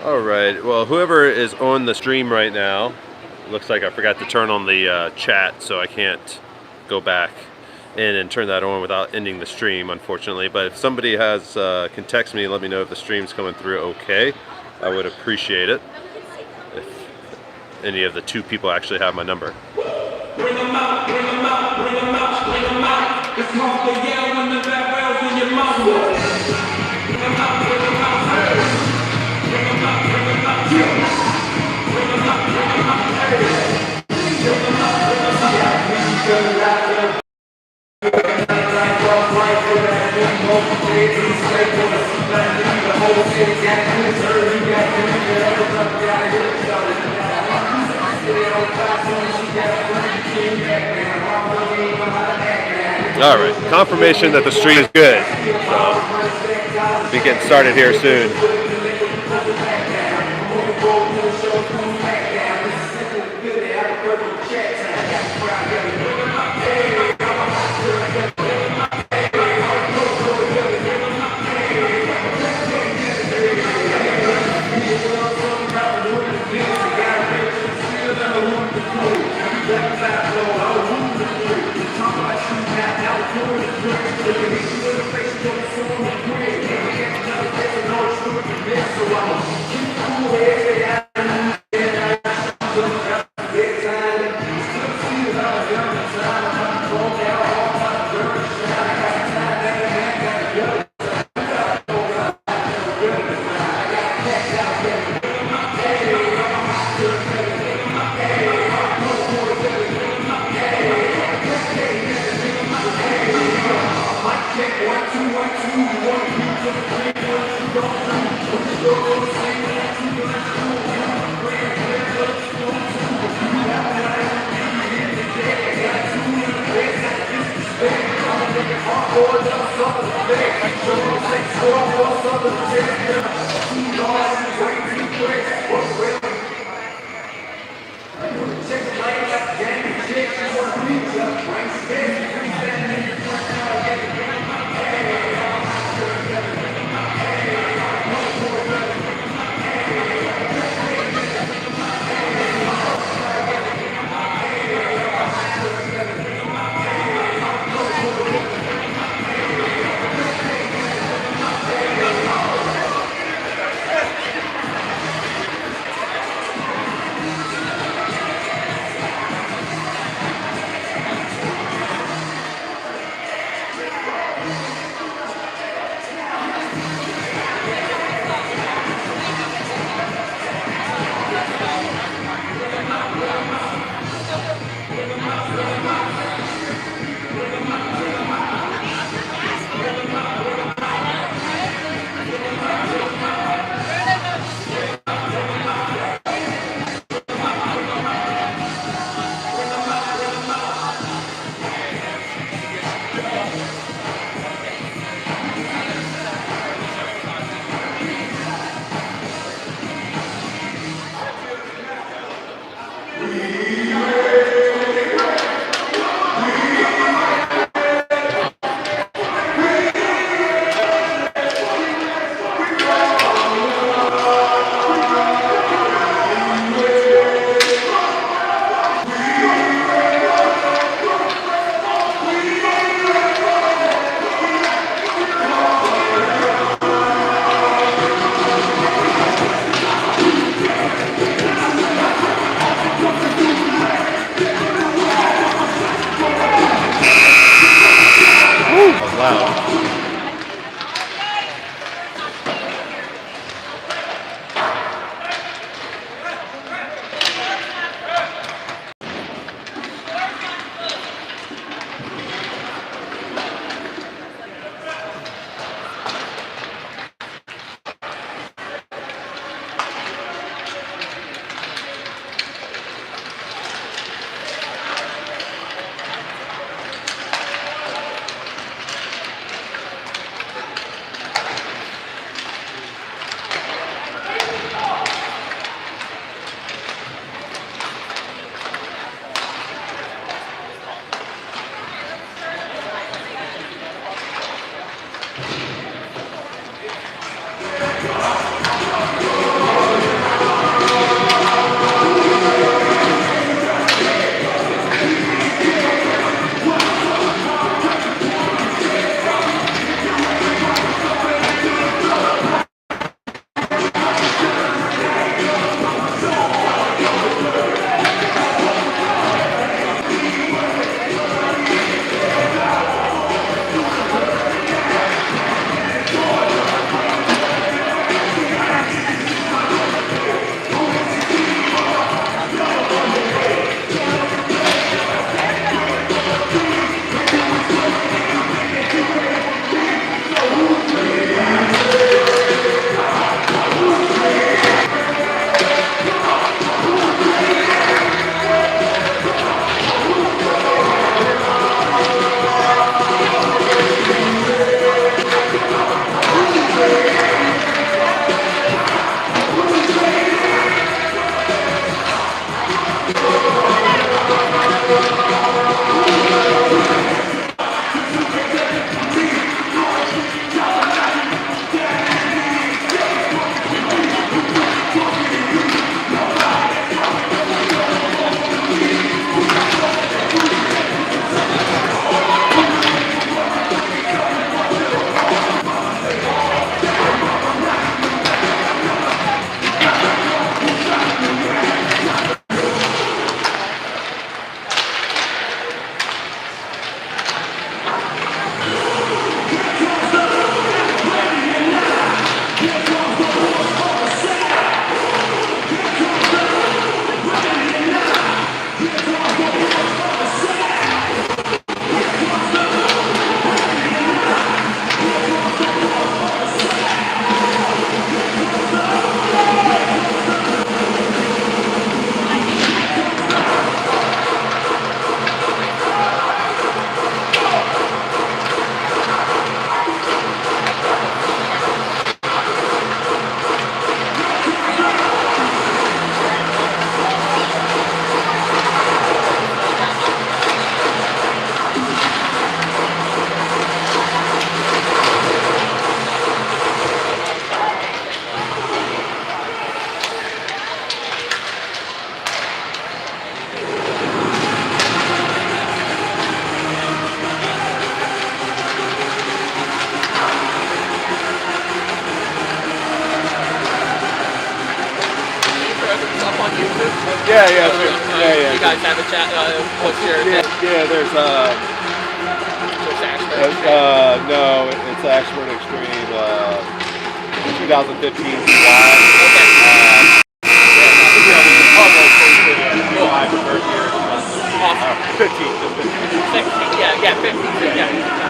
All right. Well, whoever is on the stream right now, looks like I forgot to turn on the chat, so I can't go back in and turn that on without ending the stream, unfortunately. But if somebody has can text me and let me know if the stream's coming through okay, I would appreciate it. If any of the two people actually have my number. Bring them out, bring them out, bring them out, bring them out. It's called the yell when the bad wells in your mouth. Bring them out, bring them out. Bring them out, bring them out. Bring them out, bring them out. Bring them out, bring them out. All right, confirmation that the stream is good. So we'll be getting started here soon. Yeah, yeah, sure. Yeah. You guys have a chat. What's your? Yeah. There's Just Ashburn. no, it's Ashburn Xtreme. 2015 July. Okay. Awesome. 15. 16. Yeah, 15. Yeah.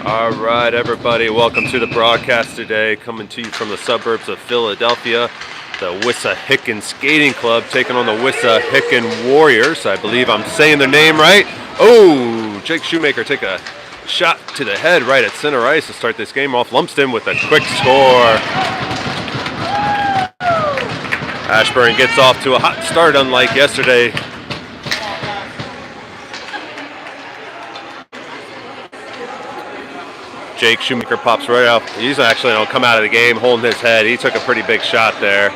All right, everybody, welcome to the broadcast today, coming to you from the suburbs of Philadelphia. The Wissahickon Skating Club taking on the Wissahickon Warriors. I believe I'm saying their name right. Oh, Jake Shoemaker take a shot to the head right at center ice to start this game off. Lumsden with a quick score. Ashburn gets off to a hot start, unlike yesterday. Jake Shoemaker pops right out. He's actually going to come out of the game holding his head. He took a pretty big shot there.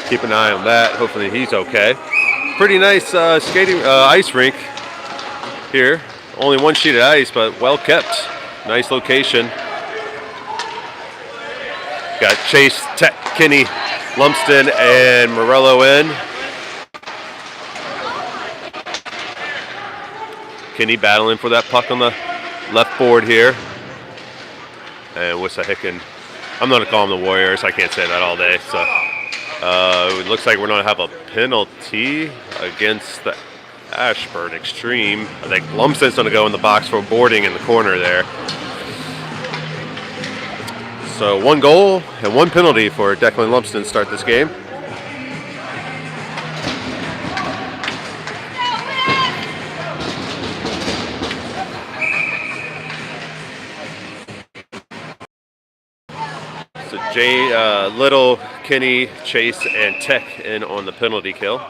Keep an eye on that. Hopefully he's okay. Pretty nice skating ice rink here. Only one sheet of ice, but well kept. Nice location. Got Chase, Tech, Kinney, Lumsden, and Morello in. Kinney battling for that puck on the left board here. And Wissahickon, I'm going to call them the Warriors. I can't say that all day. So it looks like we're going to have a penalty against the Ashburn Xtreme. I think Lumsden's going to go in the box for boarding in the corner there. So 1 goal and 1 penalty for Declan Lumsden to start this game. Little, Kinney, Chase, and Tech in on the penalty kill.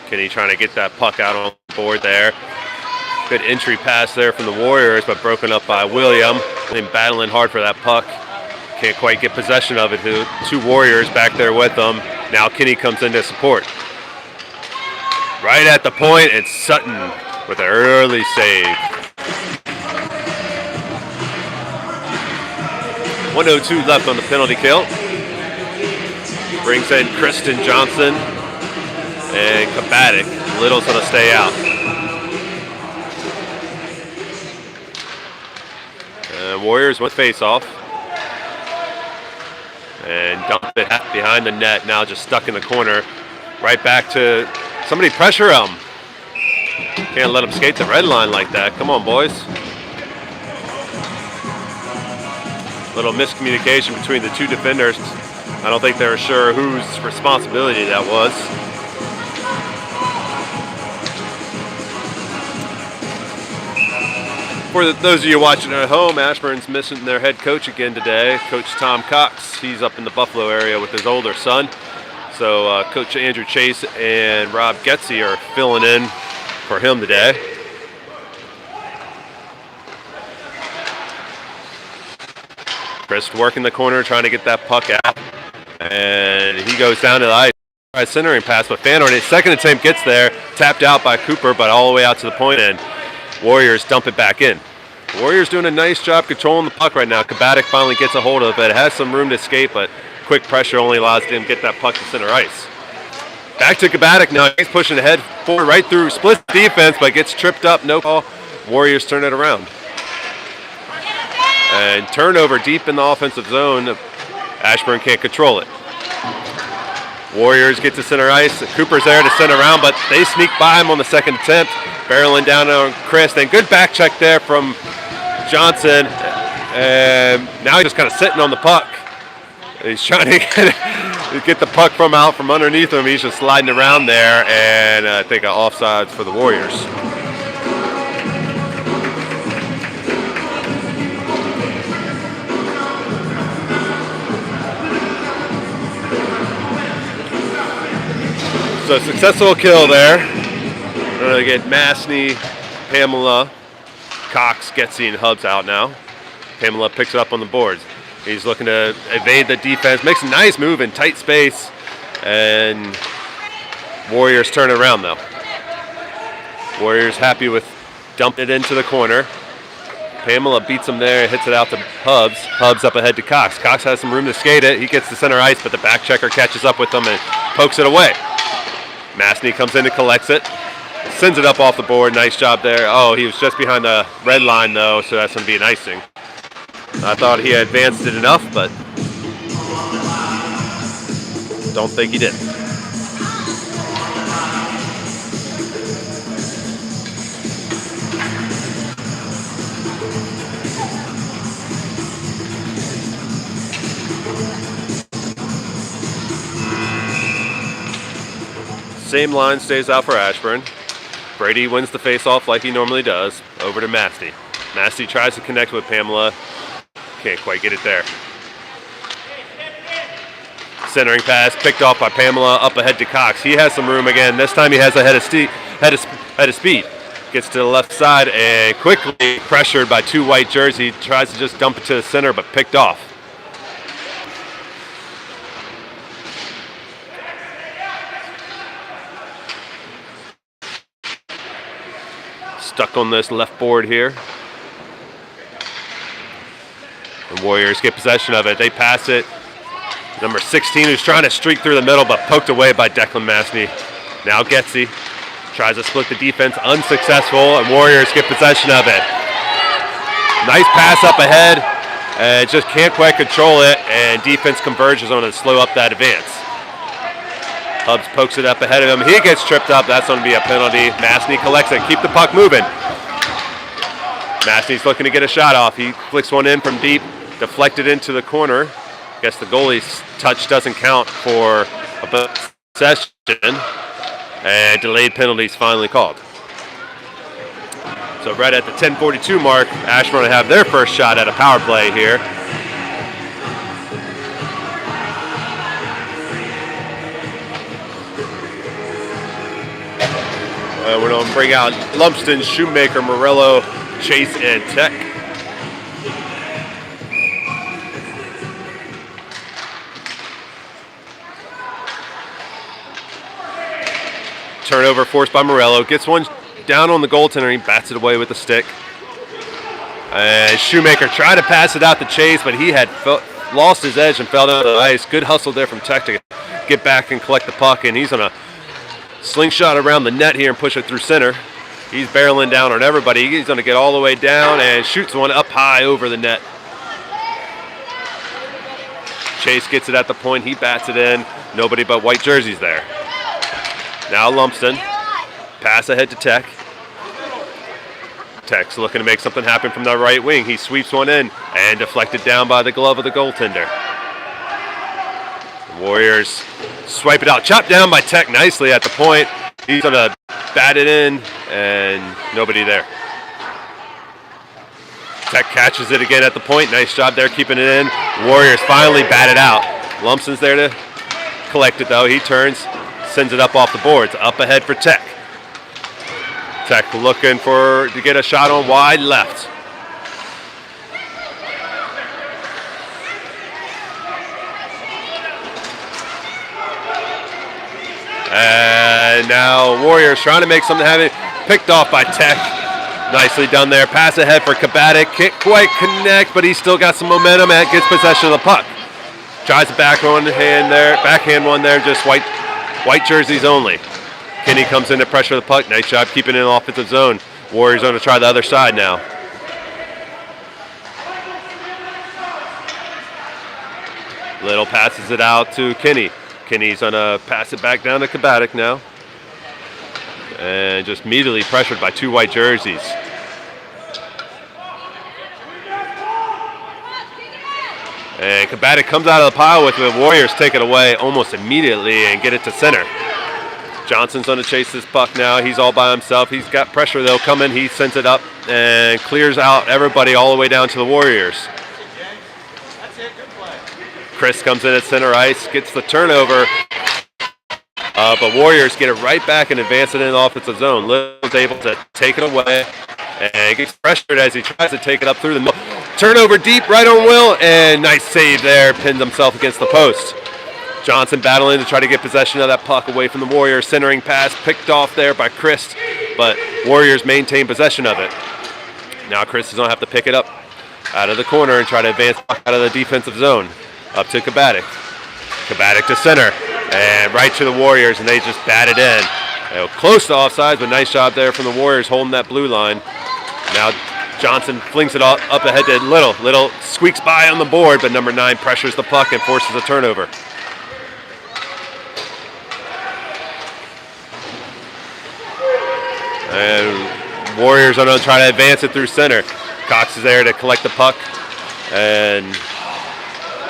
Kinney trying to get that puck out on the board there. Good entry pass there from the Warriors, but broken up by William. Been battling hard for that puck. Can't quite get possession of it. 2 Warriors back there with them. Now Kinney comes in to support. Right at the point, it's Sutton with an early save. 1:02 left on the penalty kill. Brings in Kristen Johnson and Kabatic. Little's going to stay out. Warriors with face-off. And dump it behind the net, now just stuck in the corner. Right back to somebody pressure him. Can't let him skate the red line like that. Come on, boys. Little miscommunication between the 2 defenders. I don't think they were sure whose responsibility that was. For those of you watching at home, Ashburn's missing their head coach again today. Coach Tom Cox, he's up in the Buffalo area with his older son. So Coach Andrew Chase and Rob Getze are filling in for him today. Chris working the corner, trying to get that puck out. And he goes down to the ice. Centering pass, but Fan on his second attempt gets there. Tapped out by Cooper, but all the way out to the point, and Warriors dump it back in. Warriors doing a nice job controlling the puck right now. Kabatic finally gets a hold of it. It has some room to escape, but quick pressure only allows him to get that puck to center ice. Back to Kabatic now. He's pushing ahead forward right through split defense, but gets tripped up. No call. Warriors turn it around. And turnover deep in the offensive zone. Ashburn can't control it. Warriors get to center ice. Cooper's there to send around, but they sneak by him on the second attempt. Barreling down on Chris. Then good back check there from Johnson. And now he's just kind of sitting on the puck. He's trying to get the puck from out from underneath him. He's just sliding around there, and I think offsides for the Warriors. So successful kill there. We're going to get Mastny, Pamela, Cox, Getsy, and Hubs out now. Pamela picks it up on the boards. He's looking to evade the defense. Makes a nice move in tight space. And Warriors turn it around, though. Warriors happy with dumping it into the corner. Pamela beats him there, hits it out to Hubs. Hubs up ahead to Cox. Cox has some room to skate it. He gets to center ice, but the back checker catches up with him and pokes it away. Mastny comes in and collects it. Sends it up off the board. Nice job there. Oh, he was just behind the red line, though, so that's going to be an icing. I thought he had advanced it enough, but don't think he did. Same line stays out for Ashburn. Brady wins the face-off like he normally does. Over to Mastny. Mastny tries to connect with Pamela. Can't quite get it there. Centering pass picked off by Pamela up ahead to Cox. He has some room again. This time he has a head of speed. Gets to the left side and quickly pressured by two white jerseys. Tries to just dump it to the center, but picked off. Stuck on this left board here. The Warriors get possession of it. They pass it. Number 16, who's trying to streak through the middle, but poked away by Declan Mastny. Now Getsy tries to split the defense, unsuccessful, and Warriors get possession of it. Nice pass up ahead, and just can't quite control it, and defense converges on it to slow up that advance. Hubs pokes it up ahead of him. He gets tripped up. That's going to be a penalty. Mastny collects it. Keep the puck moving. Mastny's looking to get a shot off. He flicks one in from deep, deflected into the corner. Guess the goalie's touch doesn't count for a possession, and delayed penalties finally called. So right at the 10:42 mark, Ashburn will have their first shot at a power play here. We're going to bring out Lumsden, Shoemaker, Morello, Chase, and Tech. Turnover forced by Morello. Gets one down on the goaltender. He bats it away with the stick. And Shoemaker tried to pass it out to Chase, but he had lost his edge and fell down to the ice. Good hustle there from Tech to get back and collect the puck, and he's going to slingshot around the net here and push it through center. He's barreling down on everybody. He's going to get all the way down and shoots one up high over the net. Chase gets it at the point. He bats it in. Nobody but white jerseys there. Now Lumsden. Pass ahead to Tech. Tech's looking to make something happen from the right wing. He sweeps one in and deflected down by the glove of the goaltender. The Warriors swipe it out. Chopped down by Tech nicely at the point. He's going to bat it in, and nobody there. Tech catches it again at the point. Nice job there keeping it in. Warriors finally bat it out. Lumpson's there to collect it, though. He turns, sends it up off the boards. Up ahead for Tech. Tech looking to get a shot on wide left. And now Warriors trying to make something happen. Picked off by Tech. Nicely done there. Pass ahead for Kabatic. Can't quite connect, but he's still got some momentum and gets possession of the puck. Tries the backhand one there, just white jerseys only. Kinney comes in to pressure the puck. Nice job keeping it in the offensive zone. Warriors going to try the other side now. Little passes it out to Kinney. Kinney's going to pass it back down to Kabatic now. And just immediately pressured by 2 white jerseys. And Kabatic comes out of the pile with the Warriors take it away almost immediately and get it to center. Johnson's going to chase this puck now. He's all by himself. He's got pressure though coming. He sends it up and clears out everybody all the way down to the Warriors. Chris comes in at center ice, gets the turnover. But Warriors get it right back and advance it in the offensive zone. Little's able to take it away and gets pressured as he tries to take it up through the middle. Turnover deep right on Will, and nice save there. Pinned himself against the post. Johnson battling to try to get possession of that puck away from the Warriors. Centering pass picked off there by Chris, but Warriors maintain possession of it. Now Chris is going to have to pick it up out of the corner and try to advance out of the defensive zone. Up to Kabatic. Kabatic to center, and right to the Warriors, and they just bat it in. Close to offsides, but nice job there from the Warriors holding that blue line. Now Johnson flings it up ahead to Little. Little squeaks by on the board, but number 9 pressures the puck and forces a turnover. And Warriors are going to try to advance it through center. Cox is there to collect the puck and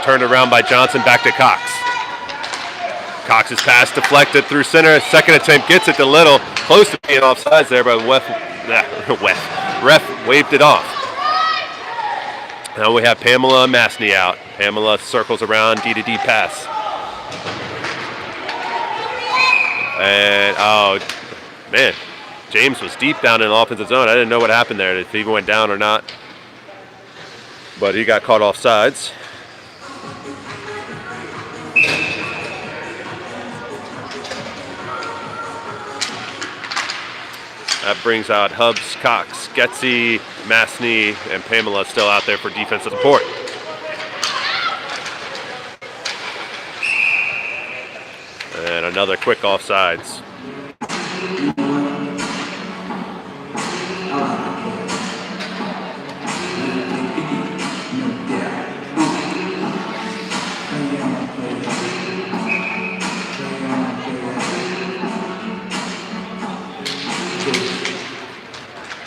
turned around by Johnson back to Cox. Cox's pass deflected through center. Second attempt gets it to Little. Close to being offsides there, but ref waved it off. Now we have Pamela and Masney out. Pamela circles around, D-to-D pass. And, oh, man. James was deep down in the offensive zone. I didn't know what happened there, if he even went down or not. But he got caught off sides. That brings out Hubbs, Cox, Getzy, Masney, and Pamela still out there for defensive support. And another quick offsides.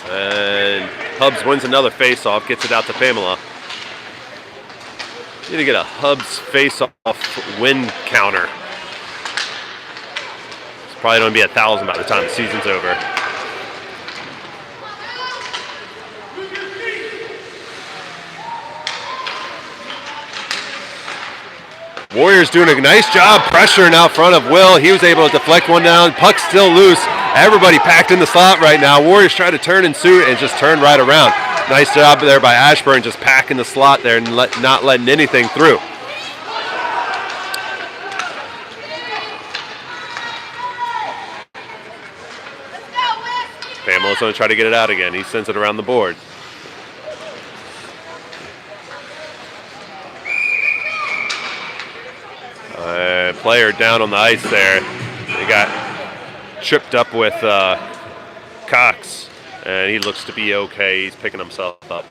And Hubbs wins another face-off, gets it out to Pamela. Need to get a Hubbs face-off win counter. It's probably going to be 1,000 by the time the season's over. Warriors doing a nice job pressuring out front of Will. He was able to deflect one down. Puck's still loose. Everybody packed in the slot right now. Warriors try to turn and suit and just turn right around. Nice job there by Ashburn, just packing the slot there and not letting anything through. Pamela's going to try to get it out again. He sends it around the board. Player down on the ice there. They got tripped up with Cox, and he looks to be okay. He's picking himself up.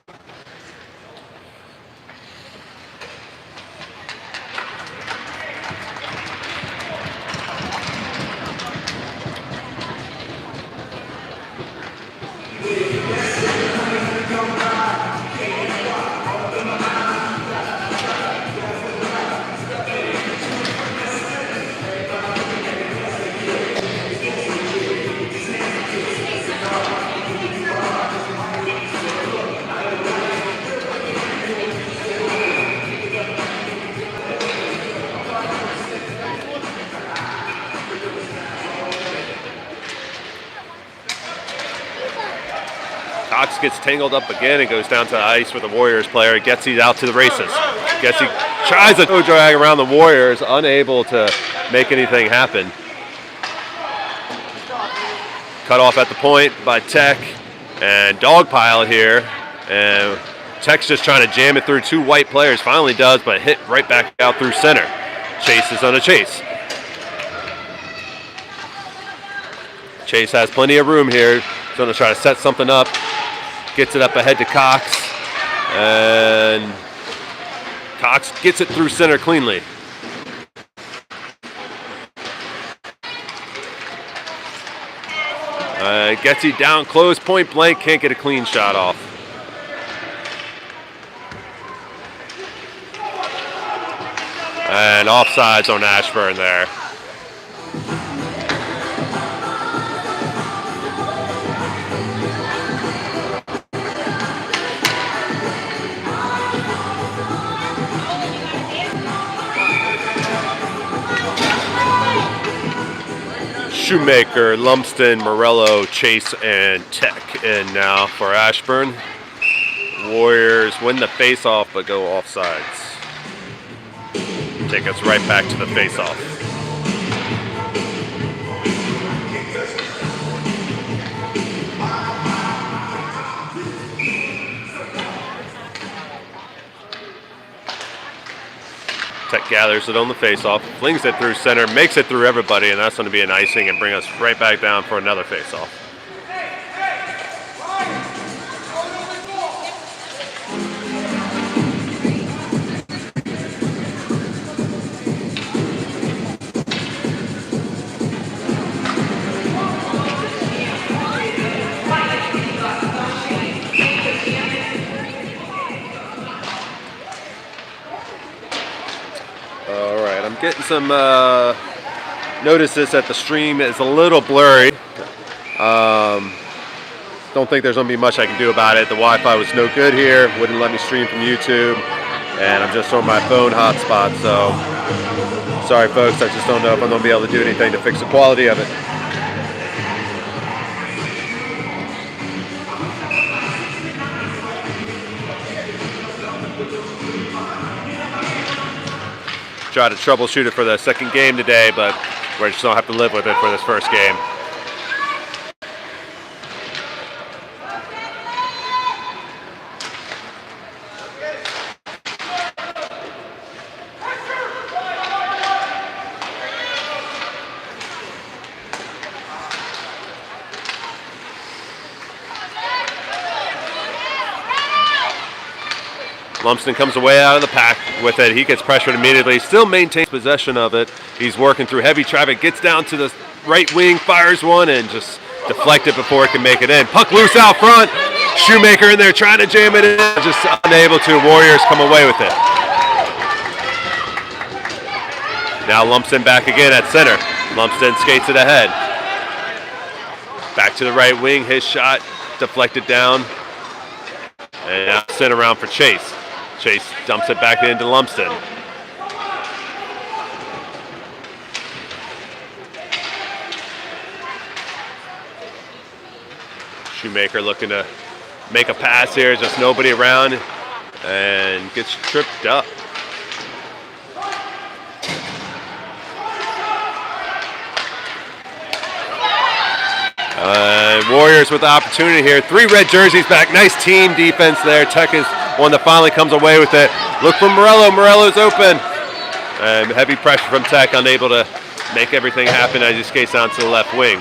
Cox gets tangled up again and goes down to the ice with the Warriors player. Getzy out to the races. Getzy tries to drag around the Warriors, unable to make anything happen. Cut off at the point by Tech, and dogpile here. And Tech's just trying to jam it through 2 white players. Finally does, but hit right back out through center. Chase is on a chase. Chase has plenty of room here. He's going to try to set something up. Gets it up ahead to Cox. And Cox gets it through center cleanly. Gets he down close, point blank, can't get a clean shot off. And offsides on Ashburn there. Shoemaker, Lumsden, Morello, Chase, and Tech in now for Ashburn. Warriors win the face-off but go offsides. Take us right back to the face-off. Tech gathers it on the face-off, flings it through center, makes it through everybody, and that's going to be an icing and bring us right back down for another face-off. Getting some notices that the stream is a little blurry. Don't think there's going to be much I can do about it. The Wi-Fi was no good here. Wouldn't let me stream from YouTube. And I'm just on my phone hotspot. So sorry, folks. I just don't know if I'm going to be able to do anything to fix the quality of it. Try to troubleshoot it for the second game today, but we're just gonna have to live with it for this first game. Lumsden comes away out of the pack with it. He gets pressured immediately, still maintains possession of it. He's working through heavy traffic, gets down to the right wing, fires one, and just deflect it before it can make it in. Puck loose out front. Shoemaker in there trying to jam it in, just unable to. Warriors come away with it. Now Lumsden back again at center. Lumsden skates it ahead. Back to the right wing, his shot deflected down. And now sent around for Chase. Chase dumps it back into Lumsden. Shoemaker looking to make a pass here, just nobody around, and gets tripped up. Warriors with the opportunity here. 3 red jerseys back. Nice team defense there. Tech is one that finally comes away with it. Look for Morello. Morello's open. And heavy pressure from Tech, unable to make everything happen as he skates down to the left wing.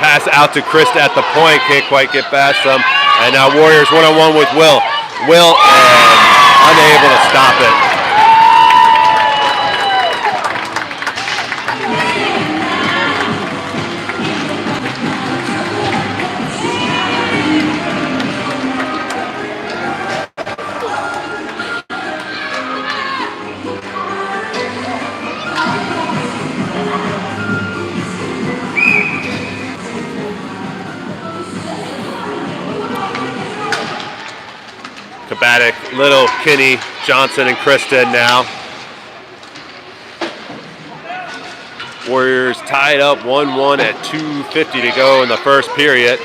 Pass out to Christ at the point. Can't quite get past them. And now Warriors one-on-one with Will. Will and unable to stop it. Kabatic, Little, Kinney, Johnson, and Kristen now. Warriors tied up 1-1 at 2:50 to go in the first period.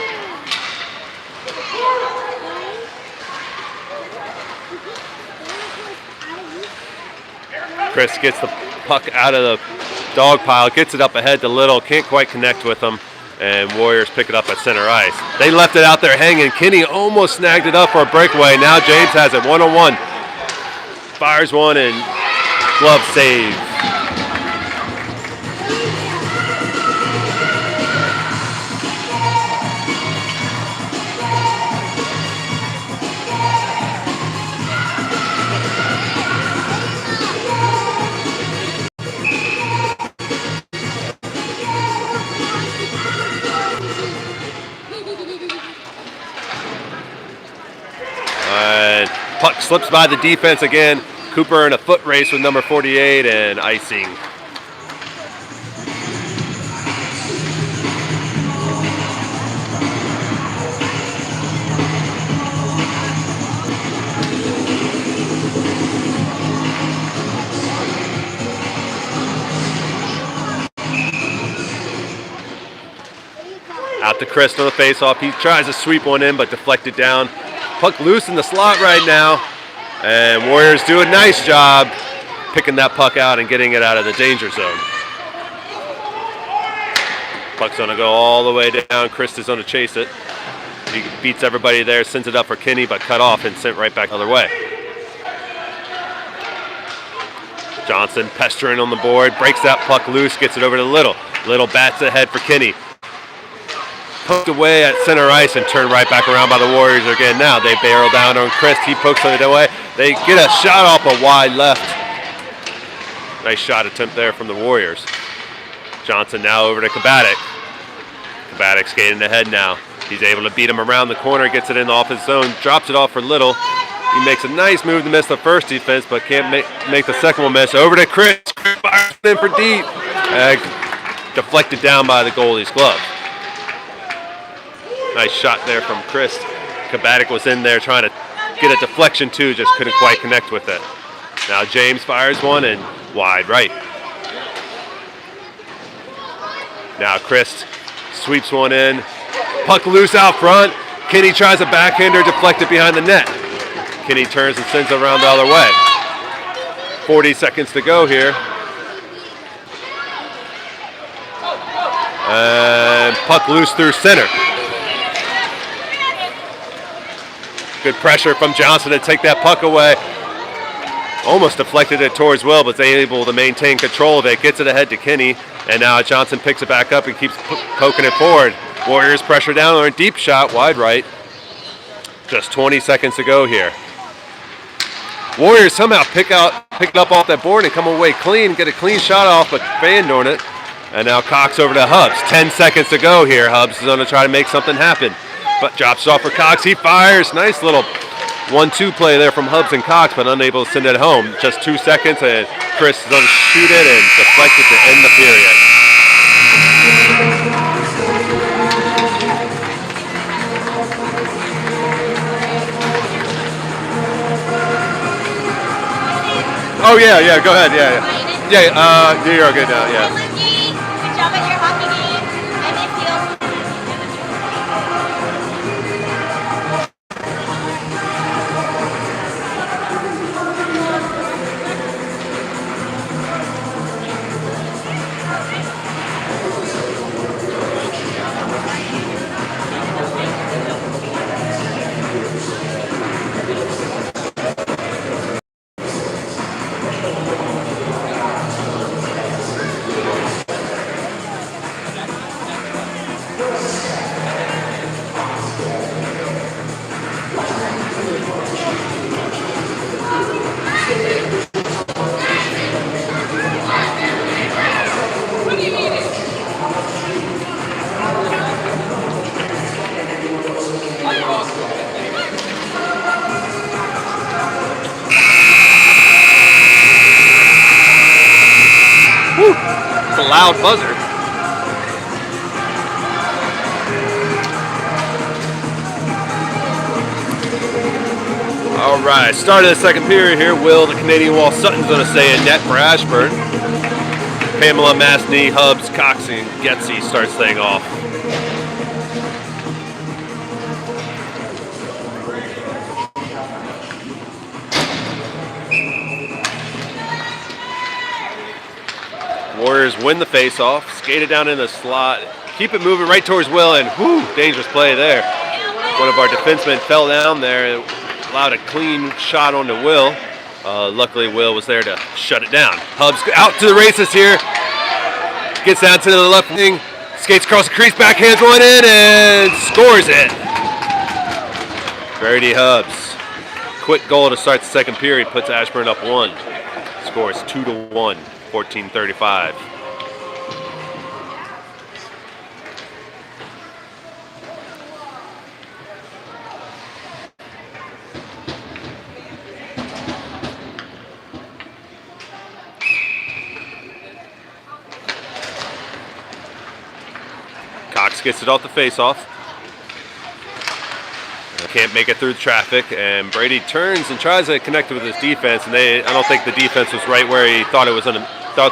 Chris gets the puck out of the dog pile, gets it up ahead to Little, can't quite connect with him, And Warriors pick it up at center ice. They left it out there hanging. Kinney almost snagged it up for a breakaway. Now James has it one-on-one. Fires one and glove save. Puck slips by the defense again. Cooper in a foot race with number 48 and icing. Out to Chris on the faceoff. He tries to sweep one in, but deflected down. Puck loose in the slot right now. And Warriors do a nice job picking that puck out and getting it out of the danger zone. Puck's gonna go all the way down. Chris is gonna chase it. He beats everybody there, sends it up for Kinney, but cut off and sent right back the other way. Johnson pestering on the board, breaks that puck loose, gets it over to Little. Little bats ahead for Kinney. Poked away at center ice and turned right back around by the Warriors again. Now they barrel down on Chris. He pokes it away. They get a shot off a wide left. Nice shot attempt there from the Warriors. Johnson now over to Kabatic. Kabatic skating ahead now. He's able to beat him around the corner, gets it in off his zone, drops it off for Little. He makes a nice move to miss the first defense, but can't make the second one miss. Over to Chris. Chris fires in for deep. Deflected down by the goalie's glove. Nice shot there from Chris. Kabatic was in there trying to get a deflection too, just couldn't quite connect with it. Now James fires one and wide right. Now Chris sweeps one in. Puck loose out front. Kinney tries a backhander, deflected behind the net. Kinney turns and sends it around the other way. 40 seconds to go here. And puck loose through center. Good pressure from Johnson to take that puck away. Almost deflected it towards Will, but they're able to maintain control of it. Gets it ahead to Kinney, and now Johnson picks it back up and keeps poking it forward. Warriors pressure down on a deep shot, wide right. Just 20 seconds to go here. Warriors somehow pick it up off that board and come away clean, get a clean shot off, but fanned on it. And now Cox over to Hubbs. 10 seconds to go here. Hubbs is going to try to make something happen. But drops it off for Cox. He fires. Nice little 1-2 play there from Hubbs and Cox, but unable to send it home. Just 2 seconds, and Chris is going to shoot it and deflect it to end the period. Oh, yeah, go ahead, yeah. Yeah, you're good now, yeah. Good job at your hockey game. I miss you. It's a loud buzzer. All right, start of the second period here. Will, the Canadian Wall, Sutton's going to stay in net for Ashburn. Pamela, Masney, Hubbs, Cox, and Getsy start staying off. Warriors win the faceoff, skated down in the slot. keep it moving right towards Will, and whoo, dangerous play there. One of our defensemen fell down there and allowed a clean shot onto Will. Luckily, Will was there to shut it down. Hubs out to the races here. Gets down to the left wing, skates across the crease, backhands one in, and scores it. Brady Hubs. Quick goal to start the second period, puts Ashburn up 1. Scores 2-1, 14:35. Cox gets it off the face-off. Can't make it through the traffic, and Brady turns and tries to connect with his defense, and I don't think the defense was right where he thought they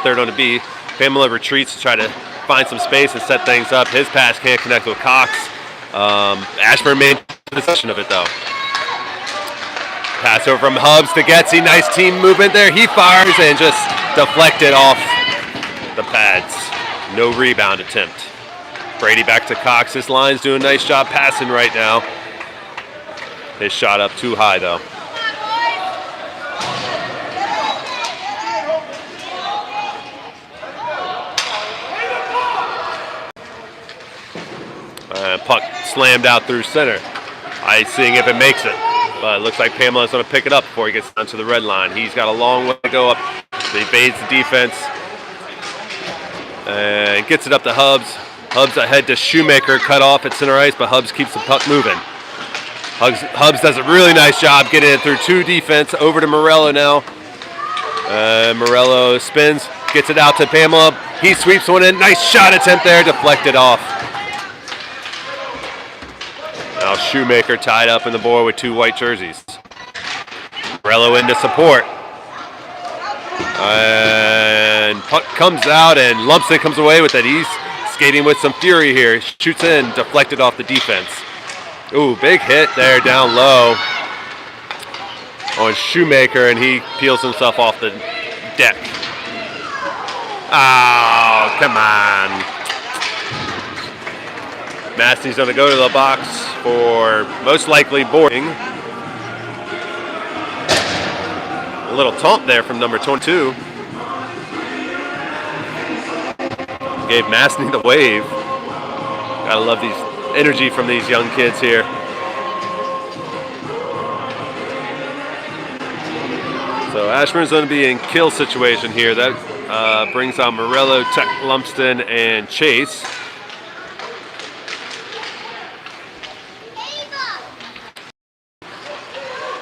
were going to be. Pamela retreats to try to find some space and set things up. His pass can't connect with Cox. Ashburn maintains possession of it though. Pass over from Hubs to Getsy. Nice team movement there. He fires and just deflected off the pads. No rebound attempt. Brady back to Cox. This line's doing a nice job passing right now. His shot up too high though. Puck slammed out through center. Seeing if it makes it. But it looks like Pamela's going to pick it up before he gets down to the red line. He's got a long way to go up. He evades the defense. And gets it up to Hubs. Hubs ahead to Shoemaker, cut off at center ice, but Hubs keeps the puck moving. Hubs does a really nice job getting it through 2 defense. Over to Morello now. Morello spins, gets it out to Pamela. He sweeps one in. Nice shot attempt there, deflected off. Now Shoemaker tied up in the board with 2 white jerseys. Morello into support. And puck comes out, and Lumpson comes away with it. He's skating with some fury here. Shoots in, deflected off the defense. Ooh, big hit there down low on Shoemaker, and he peels himself off the deck. Oh, come on. Massey's going to go to the box for most likely boarding. A little taunt there from number 22. Gave Massey the wave. Gotta love these energy from these young kids here. So Ashburn's going to be in kill situation here. That brings on Morello, Tech, Lumsden, and Chase.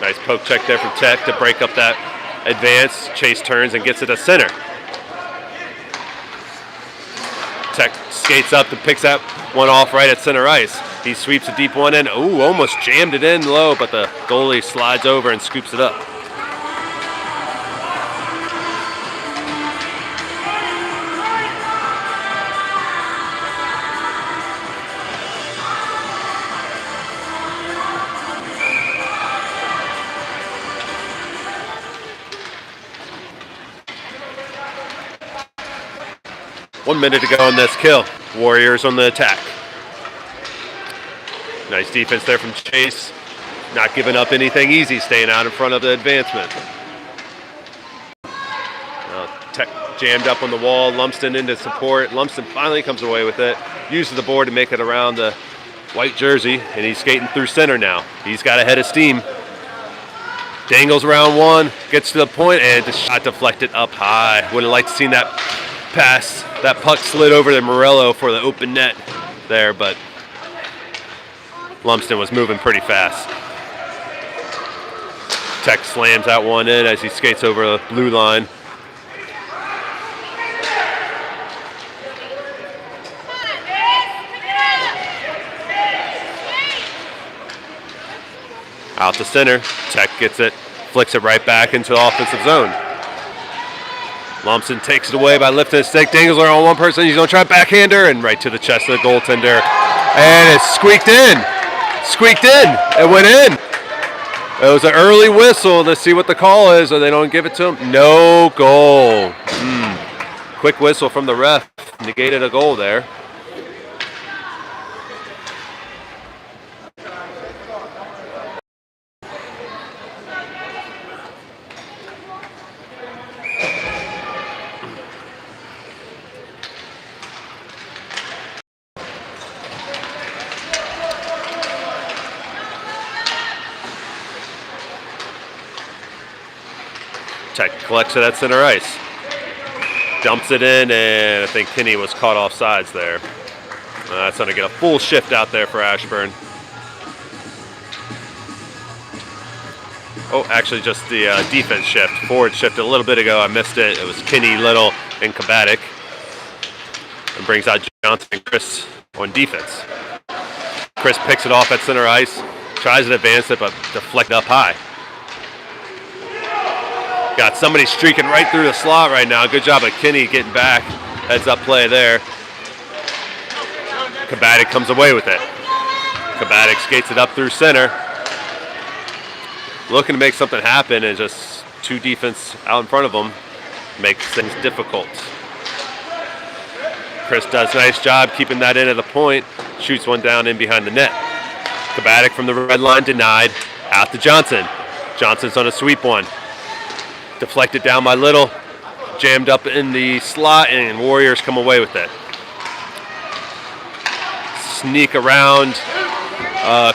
Nice poke check there from Tech to break up that advance. Chase turns and gets it to center. Tech skates up and picks that one off right at center ice. He sweeps a deep one in. Ooh, almost jammed it in low, but the goalie slides over and scoops it up. One minute to go on this kill. Warriors on the attack. Nice defense there from Chase. Not giving up anything easy, staying out in front of the advancement. Tech jammed up on the wall. Lumsden into support. Lumsden finally comes away with it. Uses the board to make it around the white jersey, and he's skating through center now. He's got a head of steam. Dangles around one, gets to the point, and the shot deflected up high. Would have liked to seen that pass. That puck slid over to Morello for the open net there, but Lumsden was moving pretty fast. Tech slams that one in as he skates over the blue line. Out to center. Tech gets it, flicks it right back into the offensive zone. Lumsden takes it away by lifting his stick. Dangles on one person. He's going to try backhander and right to the chest of the goaltender. And it's squeaked in. Squeaked in. It went in. It was an early whistle to see what the call is, or they don't give it to him. No goal. Quick whistle from the ref. Negated a goal there. Tech collects it at center ice. Dumps it in, and I think Kinney was caught off sides there. That's going to get a full shift out there for Ashburn. Oh, actually just the defense shift. Forward shifted a little bit ago. I missed it. It was Kinney, Little, and Kabatic. And brings out Johnson and Chris on defense. Chris picks it off at center ice. Tries to advance it, but deflected up high. Got somebody streaking right through the slot right now. Good job of Kinney getting back. Heads up play there. Kabatic comes away with it. Kabatic skates it up through center. Looking to make something happen, and just two defense out in front of them makes things difficult. Chris does a nice job keeping that in at the point. Shoots one down in behind the net. Kabatic from the red line denied. Out to Johnson. Johnson's on a sweep one. Deflected down by Little. Jammed up in the slot, and Warriors come away with it. Sneak around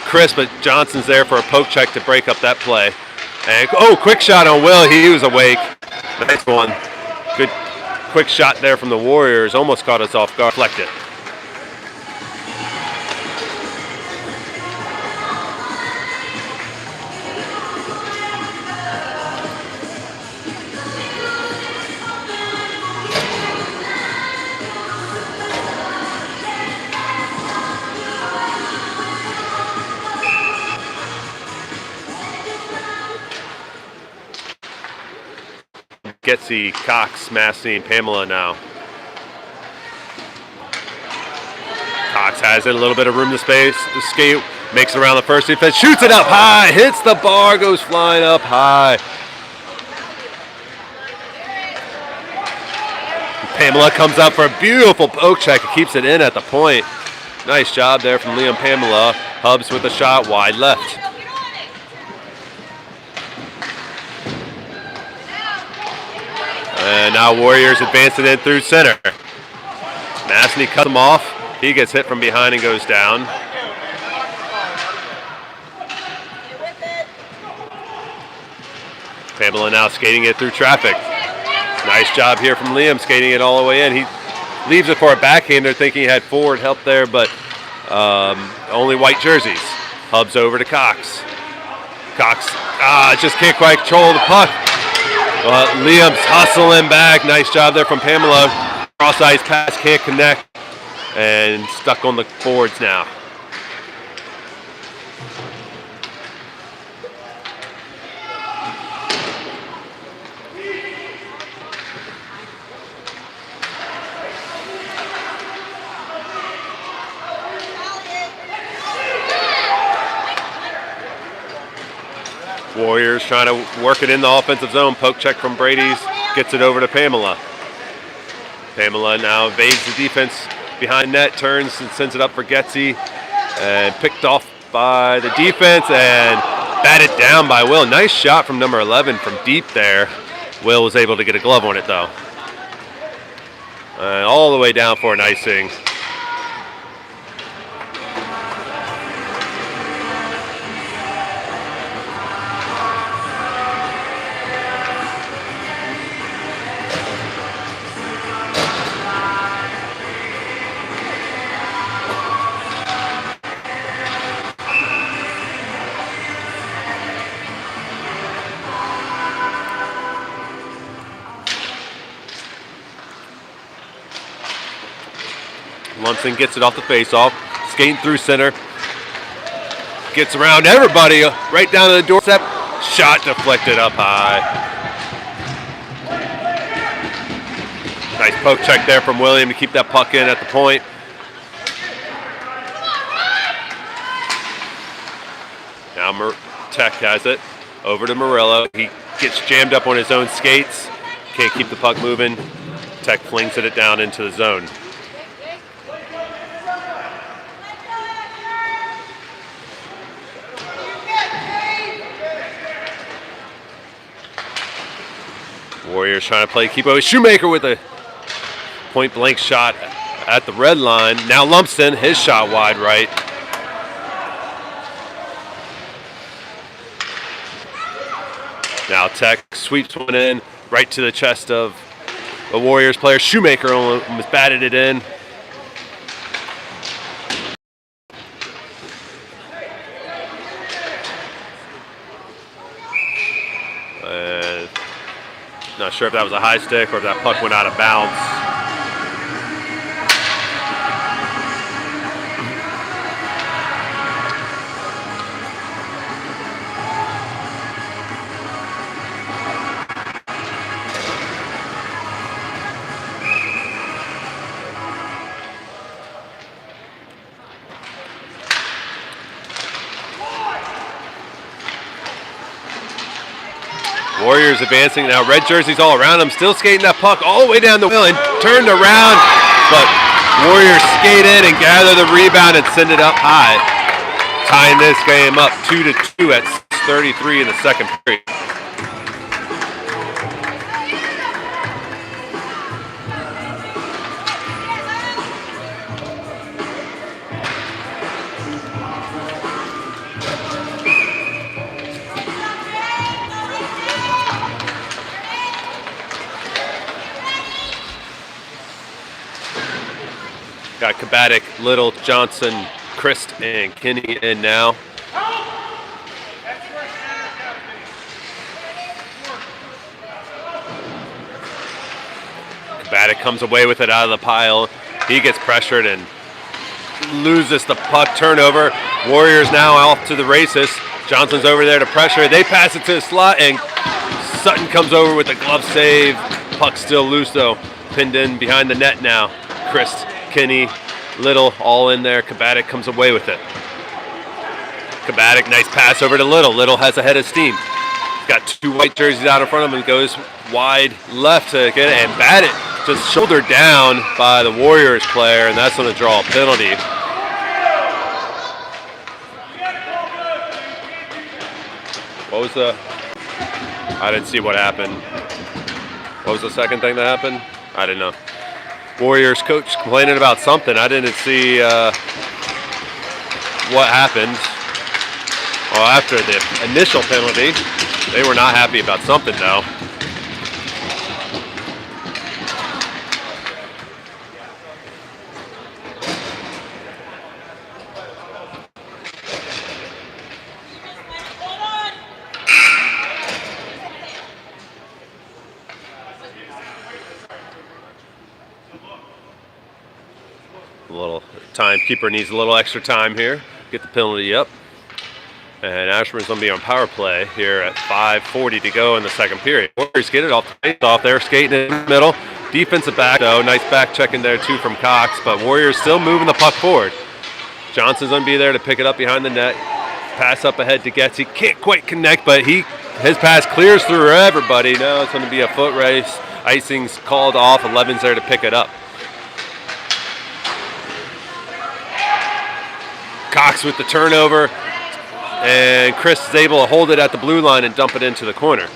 Chris, but Johnson's there for a poke check to break up that play. And quick shot on Will. He was awake. Nice one. Good quick shot there from the Warriors. Almost caught us off guard. Deflected. Getsy, Cox, Massey, and Pamela now. Cox has it, a little bit of room to space, skate, makes it around the first defense, shoots it up high, hits the bar, goes flying up high. Pamela comes up for a beautiful poke check, keeps it in at the point. Nice job there from Liam Pamela. Hubs with a shot wide left. And now Warriors advance it in through center. Massey cuts him off. He gets hit from behind and goes down. Pamela now skating it through traffic. Nice job here from Liam skating it all the way in. He leaves it for a backhander thinking he had forward help there, but only white jerseys. Hubs over to Cox. Cox just can't quite control the puck. Liam's hustling back. Nice job there from Pamela. Cross ice pass, can't connect. And stuck on the boards now. Warriors trying to work it in the offensive zone. Poke check from Brady's. Gets it over to Pamela. Pamela now evades the defense behind net. Turns and sends it up for Getsy. And picked off by the defense and batted down by Will. Nice shot from number 11 from deep there. Will was able to get a glove on it though. All the way down for an icing. Lumsden gets it off the faceoff, skating through center, gets around everybody right down to the doorstep. Shot deflected up high. Nice poke check there from William to keep that puck in at the point. Now Tech has it over to Murillo. He gets jammed up on his own skates. Can't keep the puck moving. Tech flings it down into the zone. Warriors trying to play keep over. Shoemaker with a point blank shot at the red line. Now Lumsden, his shot wide right. Now Tech sweeps one in. right to the chest of a Warriors player. Shoemaker almost batted it in. Not sure if that was a high stick or if that puck went out of bounds. Warriors advancing now. Red jerseys all around them. Still skating that puck all the way down the wheel and turned around. But Warriors skate in and gather the rebound and send it up high. Tying this game up 2-2 at 33 in the second period. Got Kabatic, Little, Johnson, Christ, and Kinney in now. Kabatic comes away with it out of the pile. He gets pressured and loses the puck. Turnover. Warriors now off to the races. Johnson's over there to pressure. They pass it to the slot, and Sutton comes over with the glove save. Puck still loose, though. Pinned in behind the net now. Christ, Kinney, Little, all in there. Kabatic comes away with it. Kabatic, nice pass over to Little. Little has a head of steam. He's got two white jerseys out in front of him and goes wide left to get it, and Badit just shouldered down by the Warriors player, and that's going to draw a penalty. What was the... I didn't see what happened. What was the second thing that happened? I didn't know. Warriors coach complaining about something. I didn't see what happened. Well, after the initial penalty, they were not happy about something, though. Timekeeper needs a little extra time here. Get the penalty up. And Ashburn's going to be on power play here at 5:40 to go in the second period. Warriors get it off the face-off there, skating in the middle. Defensive back, though. Nice back check in there, too, from Cox. But Warriors still moving the puck forward. Johnson's going to be there to pick it up behind the net. Pass up ahead to Getz. Can't quite connect, but his pass clears through everybody. Now it's going to be a foot race. Icing's called off. 11's there to pick it up. Cox with the turnover, and Chris is able to hold it at the blue line and dump it into the corner.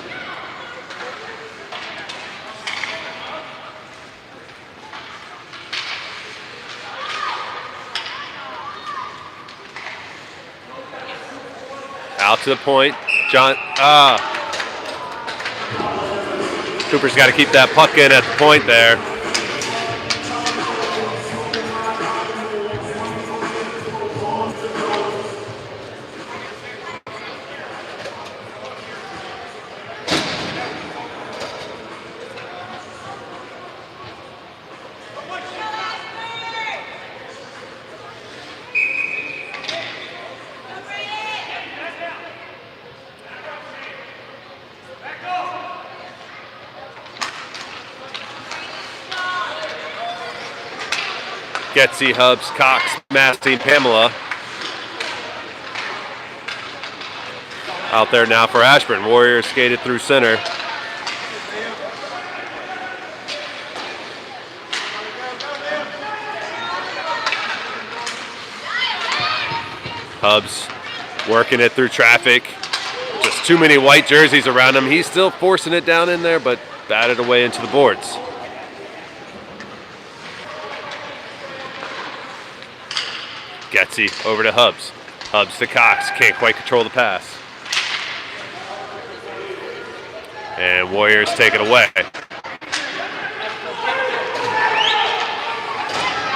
Out to the point. Cooper's got to keep that puck in at the point there. Getzy, Hubs, Cox, Massey, Pamela. Out there now for Ashburn. Warriors skated through center. Hubs working it through traffic. Just too many white jerseys around him. He's still forcing it down in there, but batted away into the boards. Getzy over to Hubs. Hubs to Cox. Can't quite control the pass. And Warriors take it away.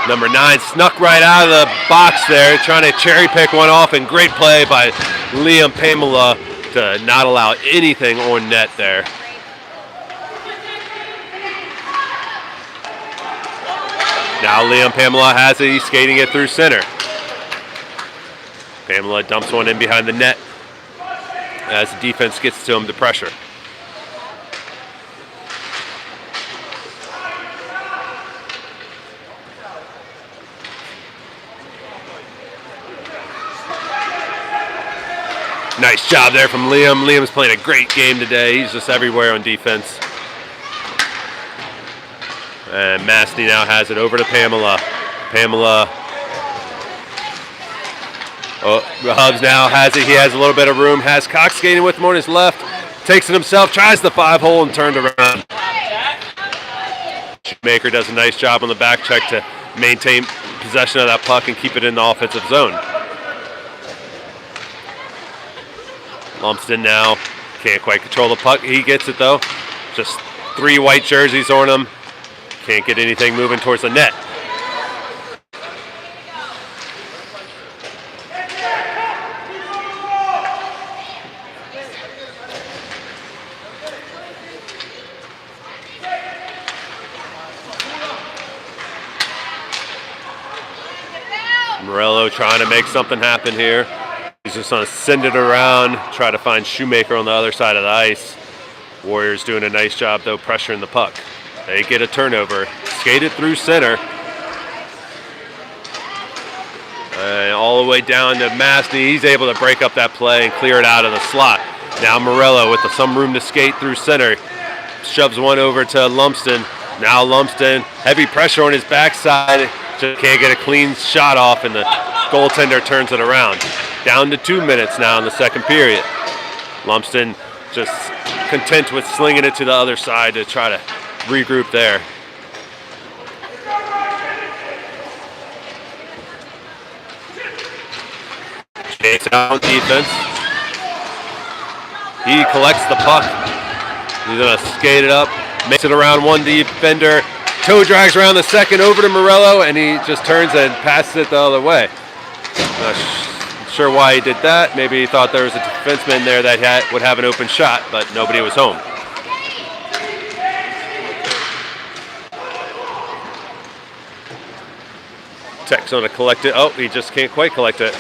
Number 9 snuck right out of the box there, trying to cherry pick one off, and great play by Liam Pamela to not allow anything on net there. Now Liam Pamela has it, he's skating it through center. Pamela dumps one in behind the net as the defense gets to him to pressure. Nice job there from Liam. Liam's playing a great game today. He's just everywhere on defense. And Mastny now has it over to Pamela. Pamela. Oh, Hubs now has it. He has a little bit of room. Has Cox skating with him on his left. Takes it himself. Tries the 5-hole and turned around. Shoemaker does a nice job on the back check to maintain possession of that puck and keep it in the offensive zone. Lumsden now can't quite control the puck. He gets it though. Just 3 white jerseys on him. Can't get anything moving towards the net. Morello trying to make something happen here. He's just going to send it around, try to find Shoemaker on the other side of the ice. Warriors doing a nice job though, pressuring the puck. They get a turnover, skated through center. And all the way down to Mastny. He's able to break up that play and clear it out of the slot. Now Morello with some room to skate through center. Shoves one over to Lumsden. Now Lumsden, heavy pressure on his backside. Just can't get a clean shot off, and the goaltender turns it around. Down to 2 minutes now in the second period. Lumsden just content with slinging it to the other side to try to regroup there. Chase out on defense. He collects the puck. He's going to skate it up, makes it around one defender. Toe drags around the second over to Morello, and he just turns and passes it the other way. Not sure why he did that. Maybe he thought there was a defenseman there that would have an open shot, but nobody was home. Tech's going to collect it. Oh, he just can't quite collect it.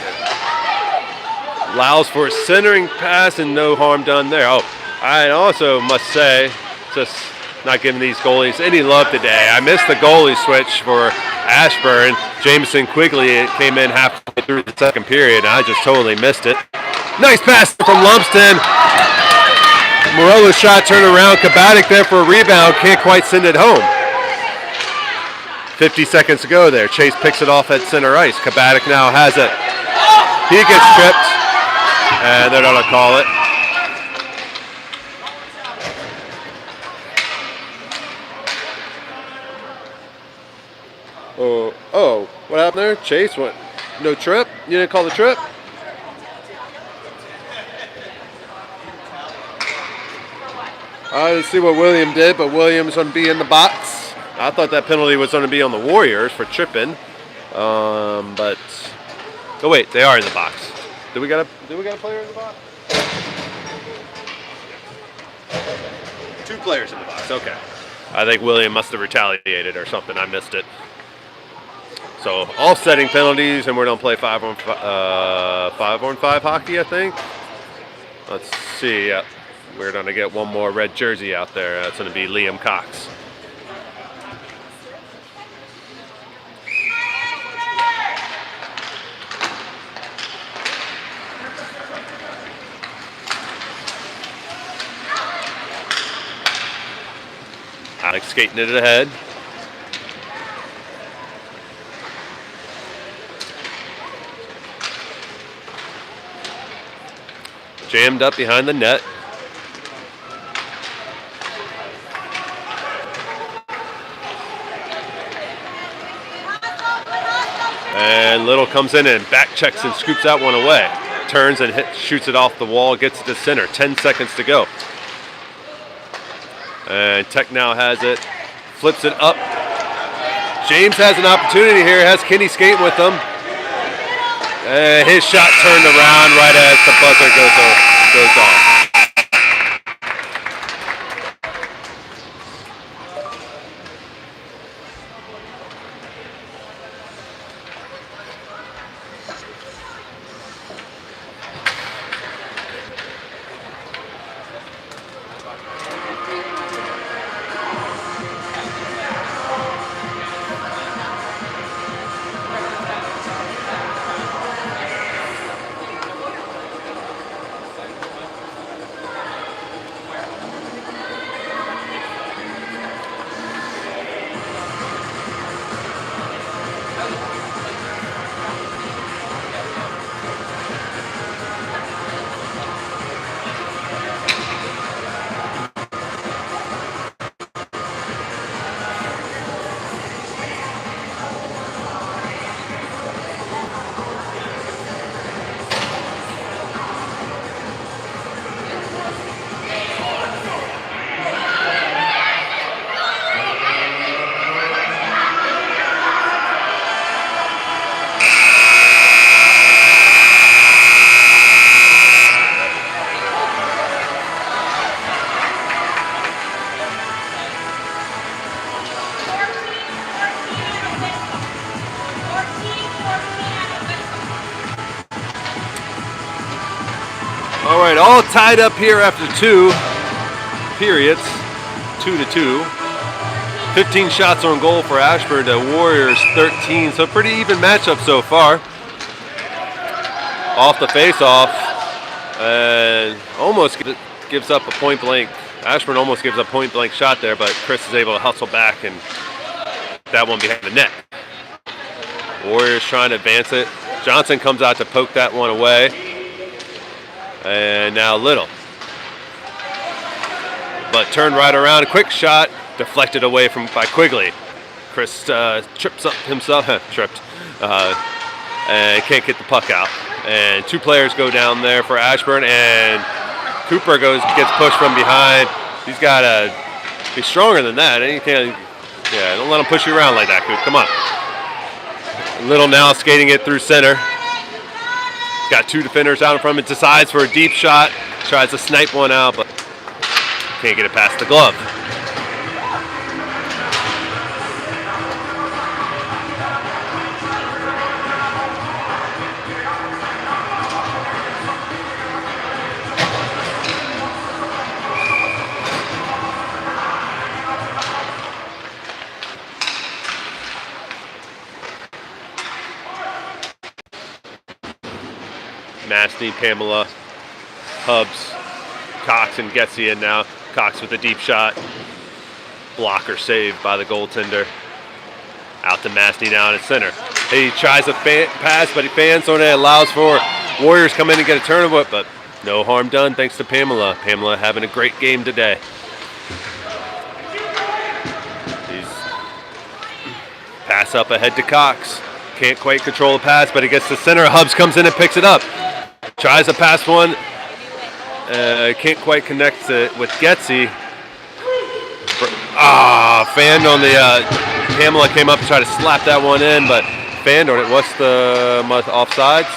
Allows for a centering pass and no harm done there. Oh, I also must say, just not giving these goalies any love today. I missed the goalie switch for Ashburn. Jameson Quigley came in halfway through the second period, and I just totally missed it. Nice pass from Lumsden. Morello's shot turned around. Kabatic there for a rebound. Can't quite send it home. 50 seconds to go there. Chase picks it off at center ice. Kabatic now has it. He gets tripped, and they're going to call it. Oh, what happened there? Chase, what? No trip? You didn't call the trip? I didn't see what William did, but William's going to be in the box. I thought that penalty was going to be on the Warriors for tripping, but oh wait, they are in the box. Do we got a player in the box? 2 players in the box. Okay. I think William must have retaliated or something. I missed it. So offsetting penalties, and we're going to play 5-on-5 hockey, I think. Let's see. Yeah. We're going to get one more red jersey out there. That's going to be Liam Cox. Alex skating it ahead. Jammed up behind the net. And Little comes in and back checks and scoops that one away. Turns and shoots it off the wall, gets it to center. 10 seconds to go. And Tech now has it, flips it up. James has an opportunity here, has Kenny skating with him. And his shot turned around right as the buzzer goes off. All right, all tied up here after 2 periods, 2-2. 15 shots on goal for Ashburn, the Warriors 13, so pretty even matchup so far. Off the face-off, and almost gives up a point-blank. Ashburn almost gives a point-blank shot there, but Chris is able to hustle back and that one behind the net. Warriors trying to advance it. Johnson comes out to poke that one away. And now Little. But turned right around, a quick shot, deflected away by Quigley. Chris trips up himself, and can't get the puck out. And 2 players go down there for Ashburn, and Cooper gets pushed from behind. He's got to be stronger than that. And you can't, don't let him push you around like that, Coop. Come on. Little now skating it through center. Got 2 defenders out in front of him, decides for a deep shot, tries to snipe one out, but can't get it past the glove. Mastny, Pamela, Hubbs, Cox, and Getzy in now. Cox with a deep shot. Blocker saved by the goaltender. Out to Mastny now at center. He tries a pass, but he fans on it. Allows for Warriors come in and get a turnover, but no harm done thanks to Pamela. Pamela having a great game today. Pass up ahead to Cox. Can't quite control the pass, but he gets to center. Hubbs comes in and picks it up. Tries to pass one. Can't quite connect it with Getzy. Fanned on the Pamela came up to try to slap that one in, but fanned on it. What's the offsides?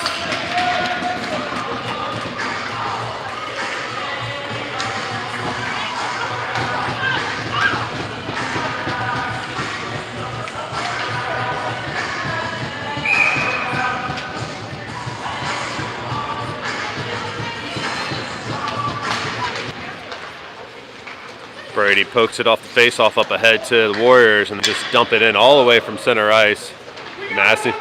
Brady pokes it off the face-off up ahead to the Warriors and just dump it in all the way from center ice. Mastny's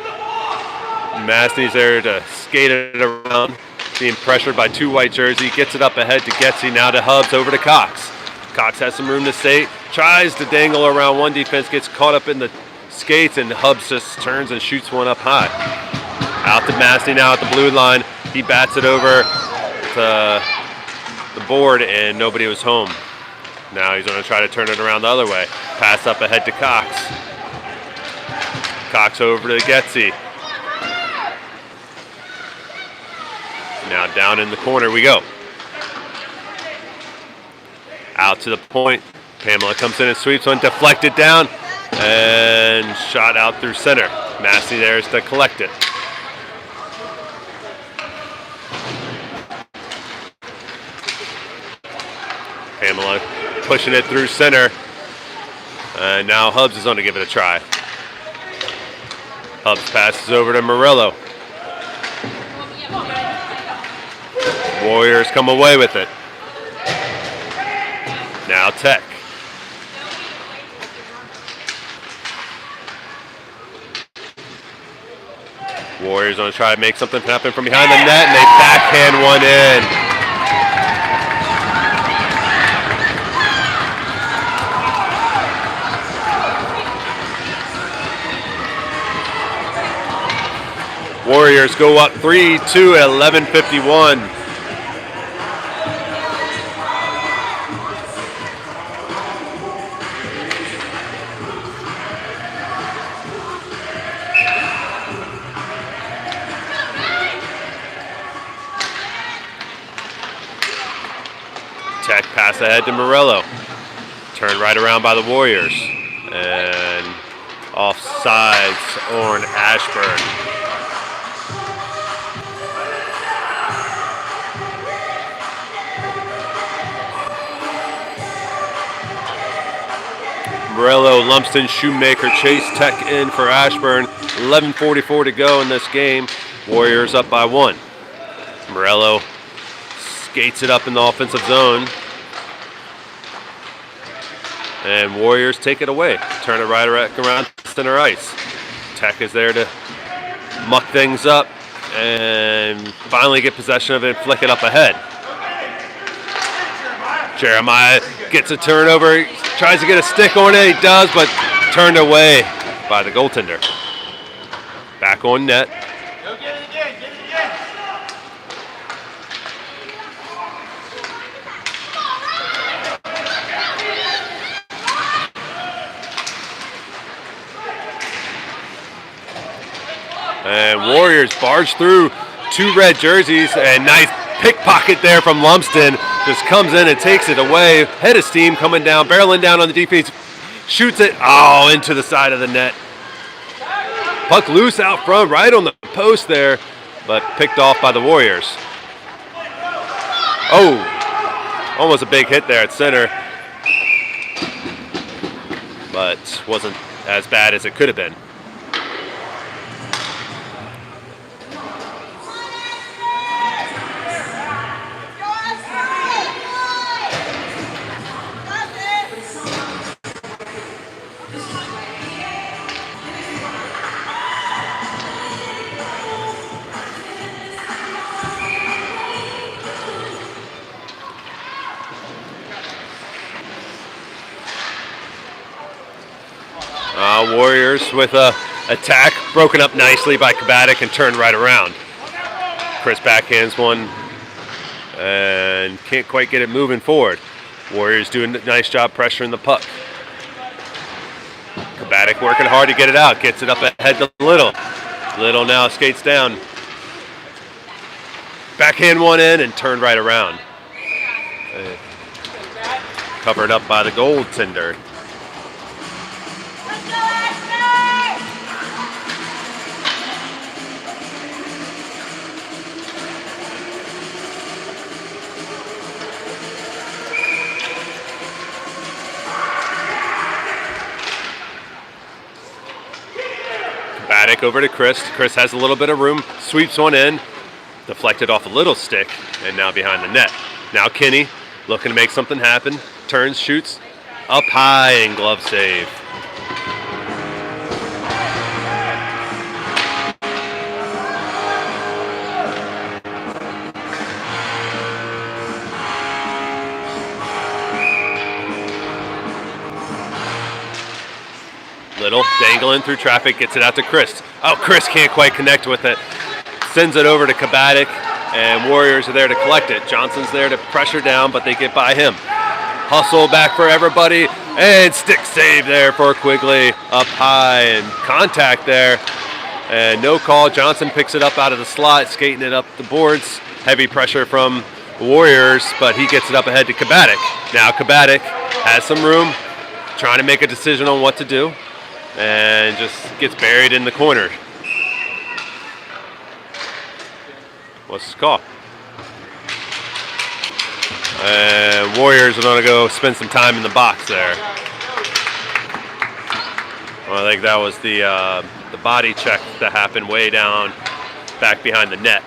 there to skate it around, being pressured by 2 white jerseys. Gets it up ahead to Getzy, now to Hubbs, over to Cox. Cox has some room to stay, tries to dangle around one defense, gets caught up in the skates, and Hubbs just turns and shoots one up high. Out to Mastny now at the blue line. He bats it over to the board, and nobody was home. Now he's going to try to turn it around the other way. Pass up ahead to Cox. Cox over to Getzy. Now down in the corner we go. Out to the point. Pamela comes in and sweeps one, deflected down, and shot out through center. Massey there is to collect it. Pamela pushing it through center. And now Hubbs is on to give it a try. Hubbs passes over to Morello. Warriors come away with it. Now Tech. Warriors going to try to make something happen from behind the net, and they backhand one in. Warriors go up 3-2 at 11:51. Tech pass ahead to Morello. Turned right around by the Warriors. And offsides on Ashburn. Morello, Lumsden, Shoemaker, Chase Tech in for Ashburn. 11:44 to go in this game. Warriors up by 1. Morello skates it up in the offensive zone. And Warriors take it away. Turn it right around center ice. Tech is there to muck things up and finally get possession of it and flick it up ahead. Jeremiah gets a turnover, tries to get a stick on it, he does, but turned away by the goaltender. Back on net. Go get it again, get it again. And Warriors barge through 2 red jerseys, and nice pickpocket there from Lumsden. Just comes in and takes it away. Head of steam coming down, barreling down on the defense. Shoots it, into the side of the net. Puck loose out front, right on the post there, but picked off by the Warriors. Oh, almost a big hit there at center, but wasn't as bad as it could have been. Warriors with a attack broken up nicely by Kabatic and turned right around. Chris backhands one and can't quite get it moving forward. Warriors doing a nice job pressuring the puck. Kabatic working hard to get it out, gets it up ahead to Little. Little now skates down. Backhand one in and turned right around. Covered up by the goaltender. Back over to Chris. Chris has a little bit of room, sweeps one in, deflected off a little stick, and now behind the net. Now Kinney looking to make something happen, turns, shoots, up high, and glove save. Little dangling through traffic, gets it out to Chris. Oh, Chris can't quite connect with it. Sends it over to Kabatic, and Warriors are there to collect it. Johnson's there to pressure down, but they get by him. Hustle back for everybody, and stick save there for Quigley. Up high, and contact there. And no call. Johnson picks it up out of the slot, skating it up the boards. Heavy pressure from Warriors, but he gets it up ahead to Kabatic. Now Kabatic has some room, trying to make a decision on what to do, and just gets buried in the corner. What's his call? And Warriors are going to go spend some time in the box there. Well, I think that was the body check that happened way down back behind the net.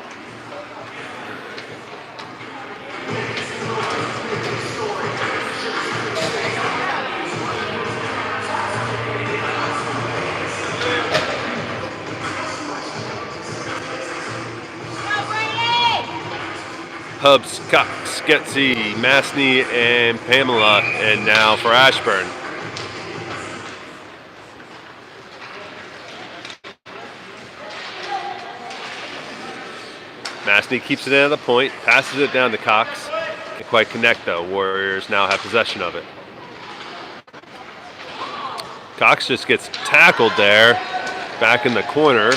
Hubs, Cox, Getsy, Masney, and Pamela, and now for Ashburn. Masney keeps it in at the point, passes it down to Cox. Can't quite connect though. Warriors now have possession of it. Cox just gets tackled there, back in the corner.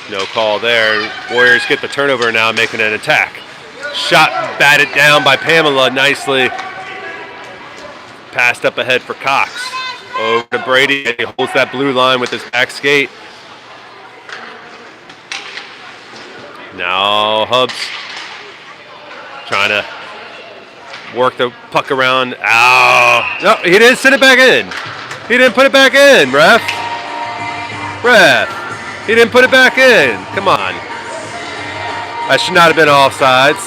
No call there. Warriors get the turnover now, making an attack. Shot batted down by Pamela nicely. Passed up ahead for Cox. Over to Brady. He holds that blue line with his back skate. Now Hubs trying to work the puck around. Ow. No, he didn't send it back in. He didn't put it back in, ref. He didn't put it back in. Come on. That should not have been offsides.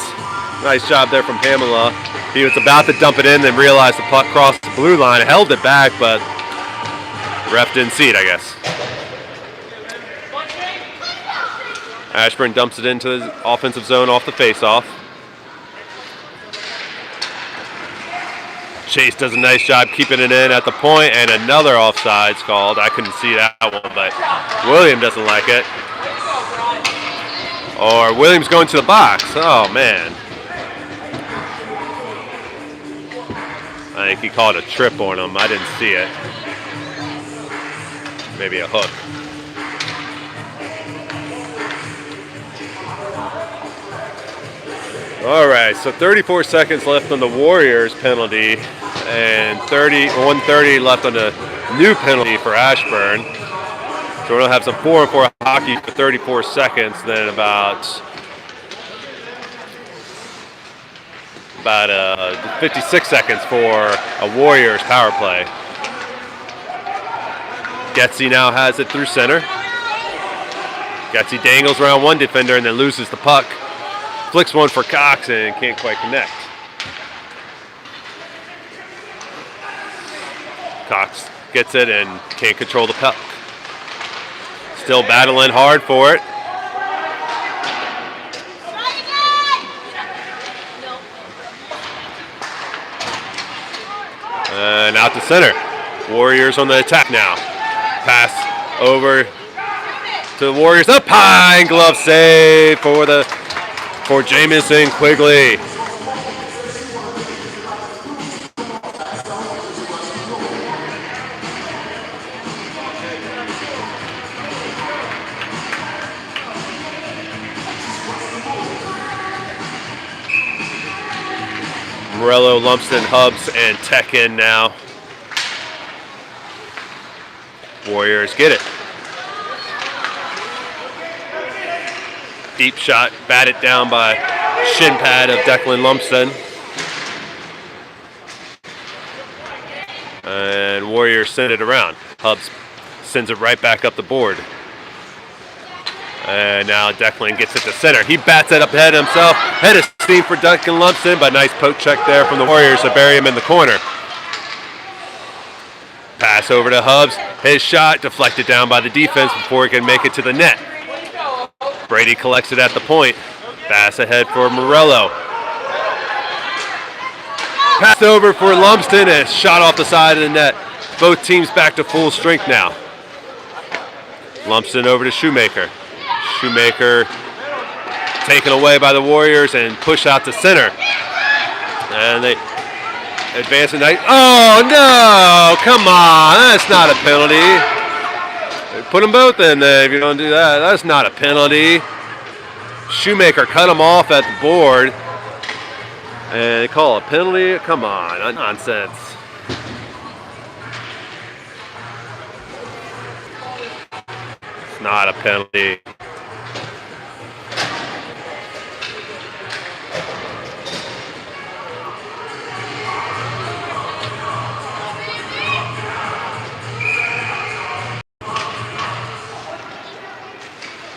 Nice job there from Pamela. He was about to dump it in, then realized the puck crossed the blue line, held it back, but the ref didn't see it, I guess. Ashburn dumps it into the offensive zone off the faceoff. Chase does a nice job keeping it in at the point, and another offsides called. I couldn't see that one, but William doesn't like it. Or Williams going to the box. Oh, man. I think he called a trip on him. I didn't see it. Maybe a hook. All right, so 34 seconds left on the Warriors penalty, and 1:30 left on the new penalty for Ashburn. So we're gonna have some 4-on-4 hockey for 34 seconds, then about 56 seconds for a Warriors power play. Getsy now has it through center. Getsy dangles around one defender and then loses the puck. Flicks one for Cox and can't quite connect. Cox gets it and can't control the puck. Still battling hard for it. And out to center. Warriors on the attack now. Pass over to the Warriors. Up high and glove save for Jamison Quigley. Morello, Lumsden, Hubs, and Tech in now. Warriors get it. Deep shot, batted down by shin pad of Declan Lumsden. And Warriors send it around. Hubs sends it right back up the board. And now Declan gets it to center. He bats it up ahead himself. Head of steam for Declan Lumsden, but nice poke check there from the Warriors to bury him in the corner. Pass over to Hubs. His shot deflected down by the defense before he can make it to the net. Brady collects it at the point. Pass ahead for Morello. Pass over for Lumsden and shot off the side of the net. Both teams back to full strength now. Lumsden over to Shoemaker. Shoemaker taken away by the Warriors and pushed out to center. And they advance the night. Oh no! Come on, that's not a penalty. Put them both in there if you don't do that. That's not a penalty. Shoemaker cut him off at the board. And they call a penalty. Come on, nonsense. It's not a penalty.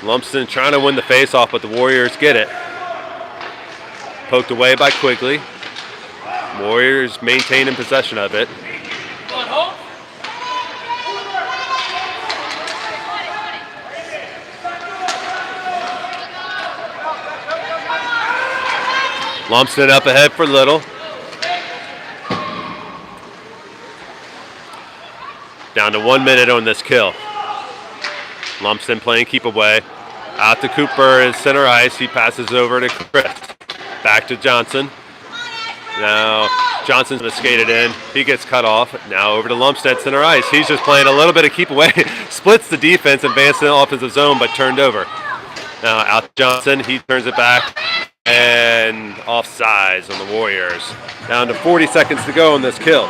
Lumsden trying to win the faceoff, but the Warriors get it. Poked away by Quigley. Warriors maintaining possession of it. Lumsden up ahead for Little. Down to 1 minute on this kill. Lumsden playing keep away. Out to Cooper in center ice. He passes over to Chris. Back to Johnson. Now Johnson's gonna skate it in. He gets cut off. Now over to Lumstead center ice. He's just playing a little bit of keep away. Splits the defense, advances in the offensive zone, but turned over. Now out to Johnson. He turns it back. And offsides on the Warriors. Down to 40 seconds to go on this kill.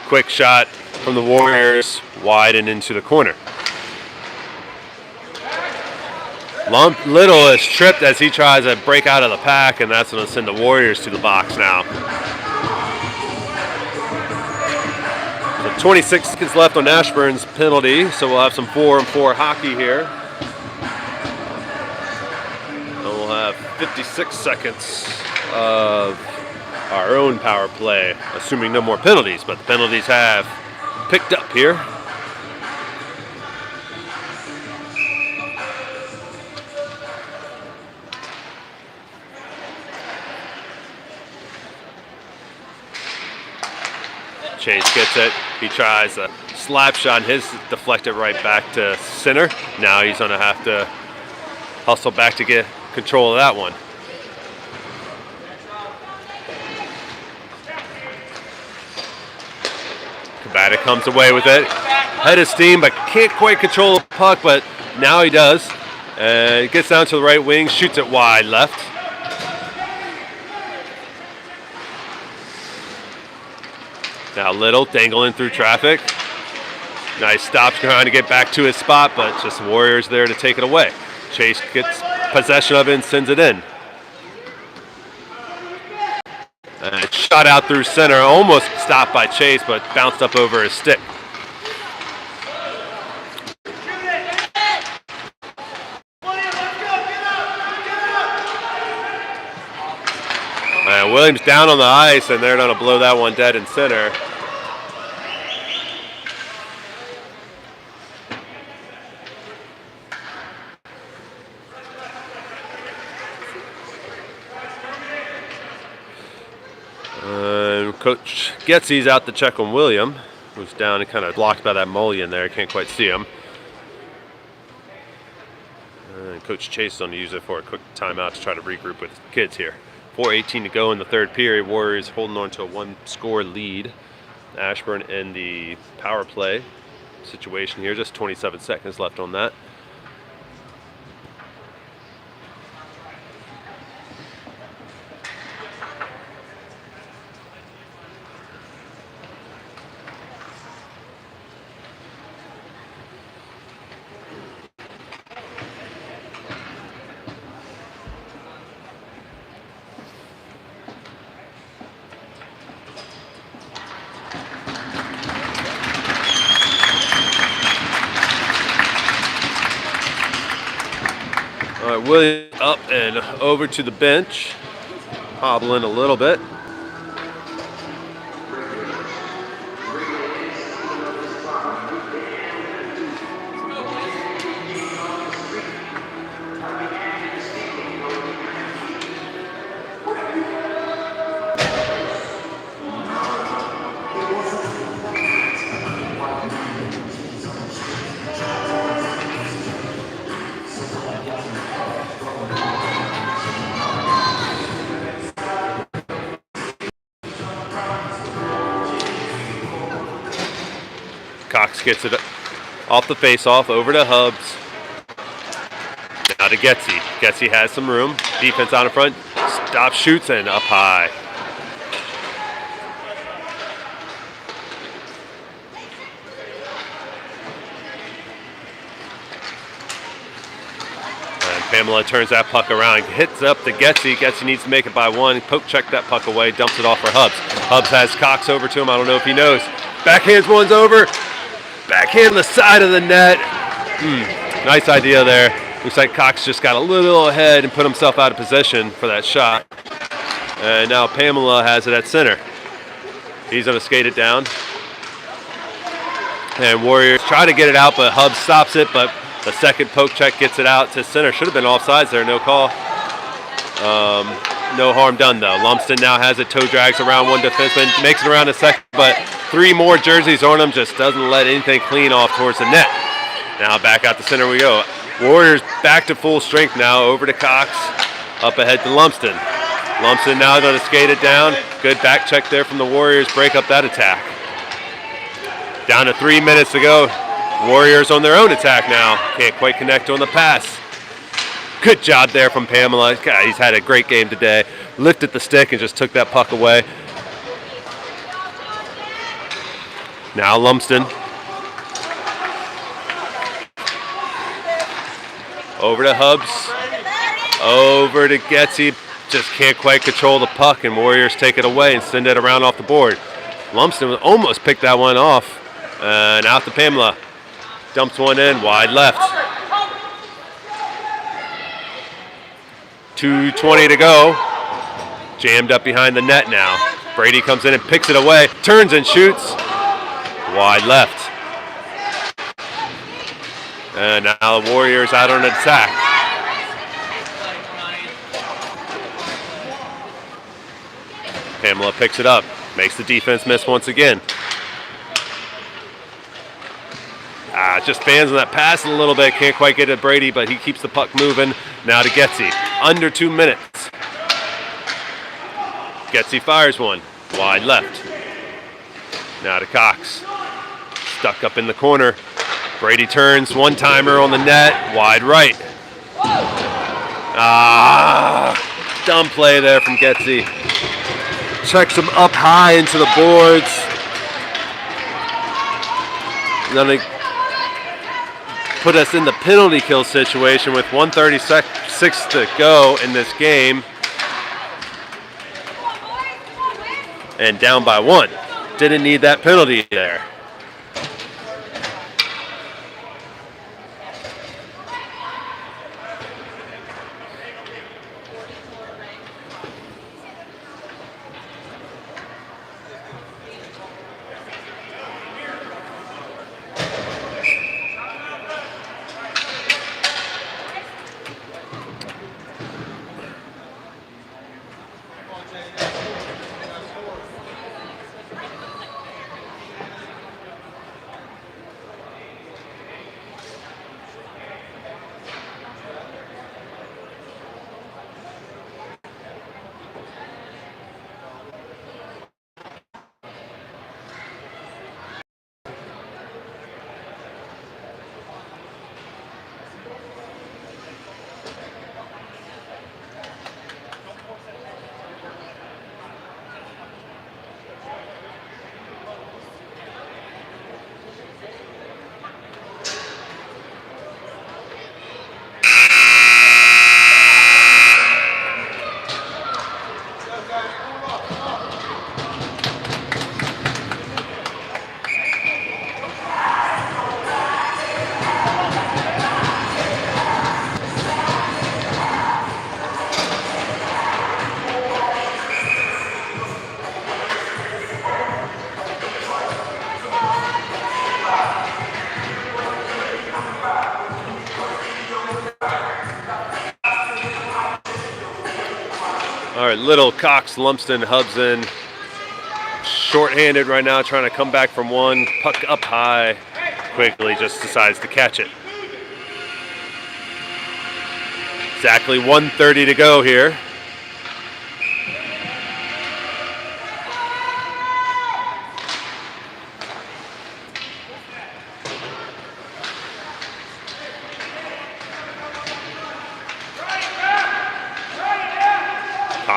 Quick shot from the Warriors, wide and into the corner. Little is tripped as he tries to break out of the pack, and that's going to send the Warriors to the box now. So 26 seconds left on Ashburn's penalty, so we'll have some 4-on-4 hockey here. And we'll have 56 seconds of our own power play, assuming no more penalties, but the penalties have picked up here. Chase gets it. He tries a slap shot, and his deflected right back to center. Now he's going to have to hustle back to get control of that one. Cabata comes away with it. Head of steam, but can't quite control the puck, but now he does. It gets down to the right wing, shoots it wide left. Now Little dangling through traffic. Nice stop trying to get back to his spot, but just Warriors there to take it away. Chase gets possession of it and sends it in. And shot out through center, almost stopped by Chase, but bounced up over his stick. And Williams down on the ice, and they're going to blow that one dead in center. Coach Getsy's out to check on William, who's down and kind of blocked by that mullion there. Can't quite see him. And Coach Chase is going to use it for a quick timeout to try to regroup with kids here. 4:18 to go in the third period. Warriors holding on to a one-score lead. Ashburn in the power play situation here. Just 27 seconds left on that. All right, Williams up and over to the bench, hobbling a little bit. gets it off the face-off, over to Hubs. Now to Getsy. Getsy has some room. Defense out in front. Stop, shoots, and up high. And Pamela turns that puck around. Hits up to Getsy. Getsy needs to make it by one. Poke check that puck away. Dumps it off for Hubs. Hubs has Cox over to him. I don't know if he knows. Backhands one's over. Backhand on the side of the net. Nice idea there. Looks like Cox just got a little ahead and put himself out of position for that shot. And now Pamela has it at center. He's going to skate it down. And Warriors try to get it out, but Hubs stops it. But the second poke check gets it out to center. Should have been offsides there, no call. No harm done, though. Lumsden now has it, toe drags around one defenseman, makes it around a second, but 3 more jerseys on him, just doesn't let anything clean off towards the net. Now back out the center we go. Warriors back to full strength now, over to Cox, up ahead to Lumsden. Lumsden now going to skate it down. Good back check there from the Warriors, break up that attack. Down to 3 minutes to go. Warriors on their own attack now. Can't quite connect on the pass. Good job there from Pamela. God, he's had a great game today. Lifted the stick and just took that puck away. Now Lumsden. Over to Hubs. Over to Getsy. Just can't quite control the puck, and Warriors take it away and send it around off the board. Lumsden almost picked that one off. And out to Pamela. Dumps one in, wide left. 2:20 to go. Jammed up behind the net now. Brady comes in and picks it away. Turns and shoots. Wide left. And now the Warriors out on an attack. Pamela picks it up. Makes the defense miss once again. Just fans on that pass a little bit. Can't quite get it to Brady, but he keeps the puck moving. Now to Getsy. Under 2 minutes. Getsy fires one. Wide left. Now to Cox. Stuck up in the corner. Brady turns. One-timer on the net. Wide right. Dumb play there from Getsy. Checks him up high into the boards. Then put us in the penalty kill situation with 1:36 to go in this game. And down by 1. Didn't need that penalty there. All right, little Cox, Lumsden, Hubs in. Short-handed right now, trying to come back from one. Puck up high. Quickly just decides to catch it. Exactly 1:30 to go here.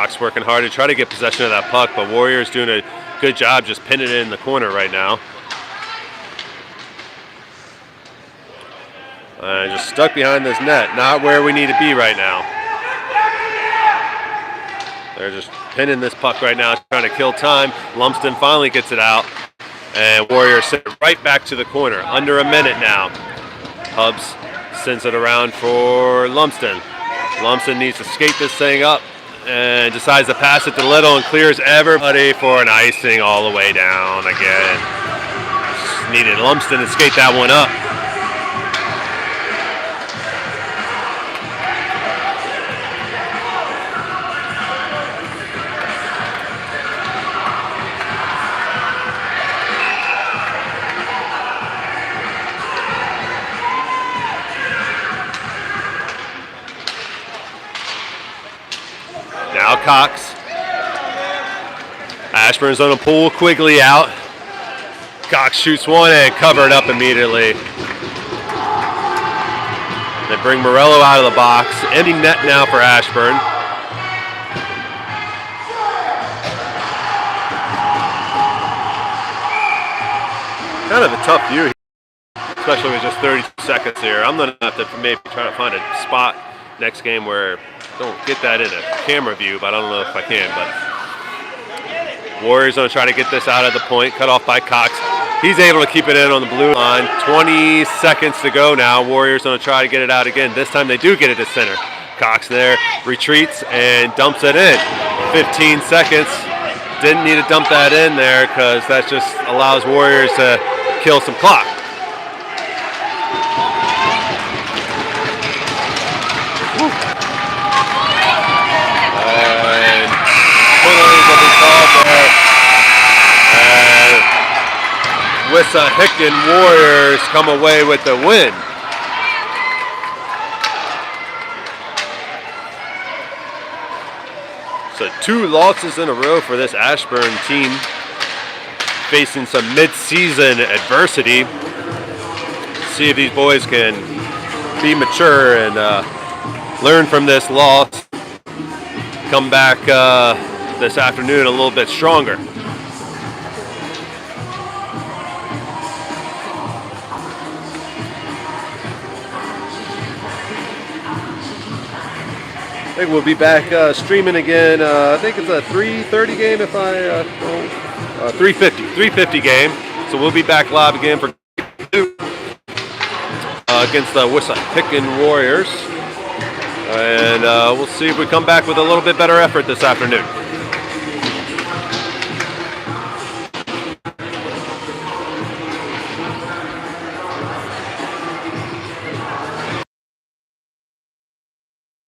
Cox working hard to try to get possession of that puck, but Warriors doing a good job just pinning it in the corner right now. Just stuck behind this net, not where we need to be right now. They're just pinning this puck right now, trying to kill time. Lumsden finally gets it out, and Warriors send it right back to the corner. Under a minute now. Hubs sends it around for Lumsden. Lumsden needs to skate this thing up and decides to pass it to Little and clears everybody for an icing all the way down again. Just needed Lumsden to skate that one up. Now Cox. Ashburn's going to pull Quigley out. Cox shoots one and covered up immediately. They bring Morello out of the box. Empty net now for Ashburn. Kind of a tough view here, especially with just 30 seconds here. I'm going to have to maybe try to find a spot next game where don't get that in a camera view, but I don't know if I can. But Warriors going to try to get this out of the point, cut off by Cox. He's able to keep it in on the blue line. 20 seconds to go now. Warriors going to try to get it out again. This time they do get it to center. Cox there retreats and dumps it in. 15 seconds. Didn't need to dump that in there because that just allows Warriors to kill some clock. Wissahickon Warriors come away with the win. So 2 losses in a row for this Ashburn team, facing some mid-season adversity. See if these boys can be mature and learn from this loss. Come back this afternoon a little bit stronger. I think we'll be back streaming again. I think it's a 3:30 game if I 3:50 game. So we'll be back live again for against the Wissahickon Warriors, and we'll see if we come back with a little bit better effort this afternoon.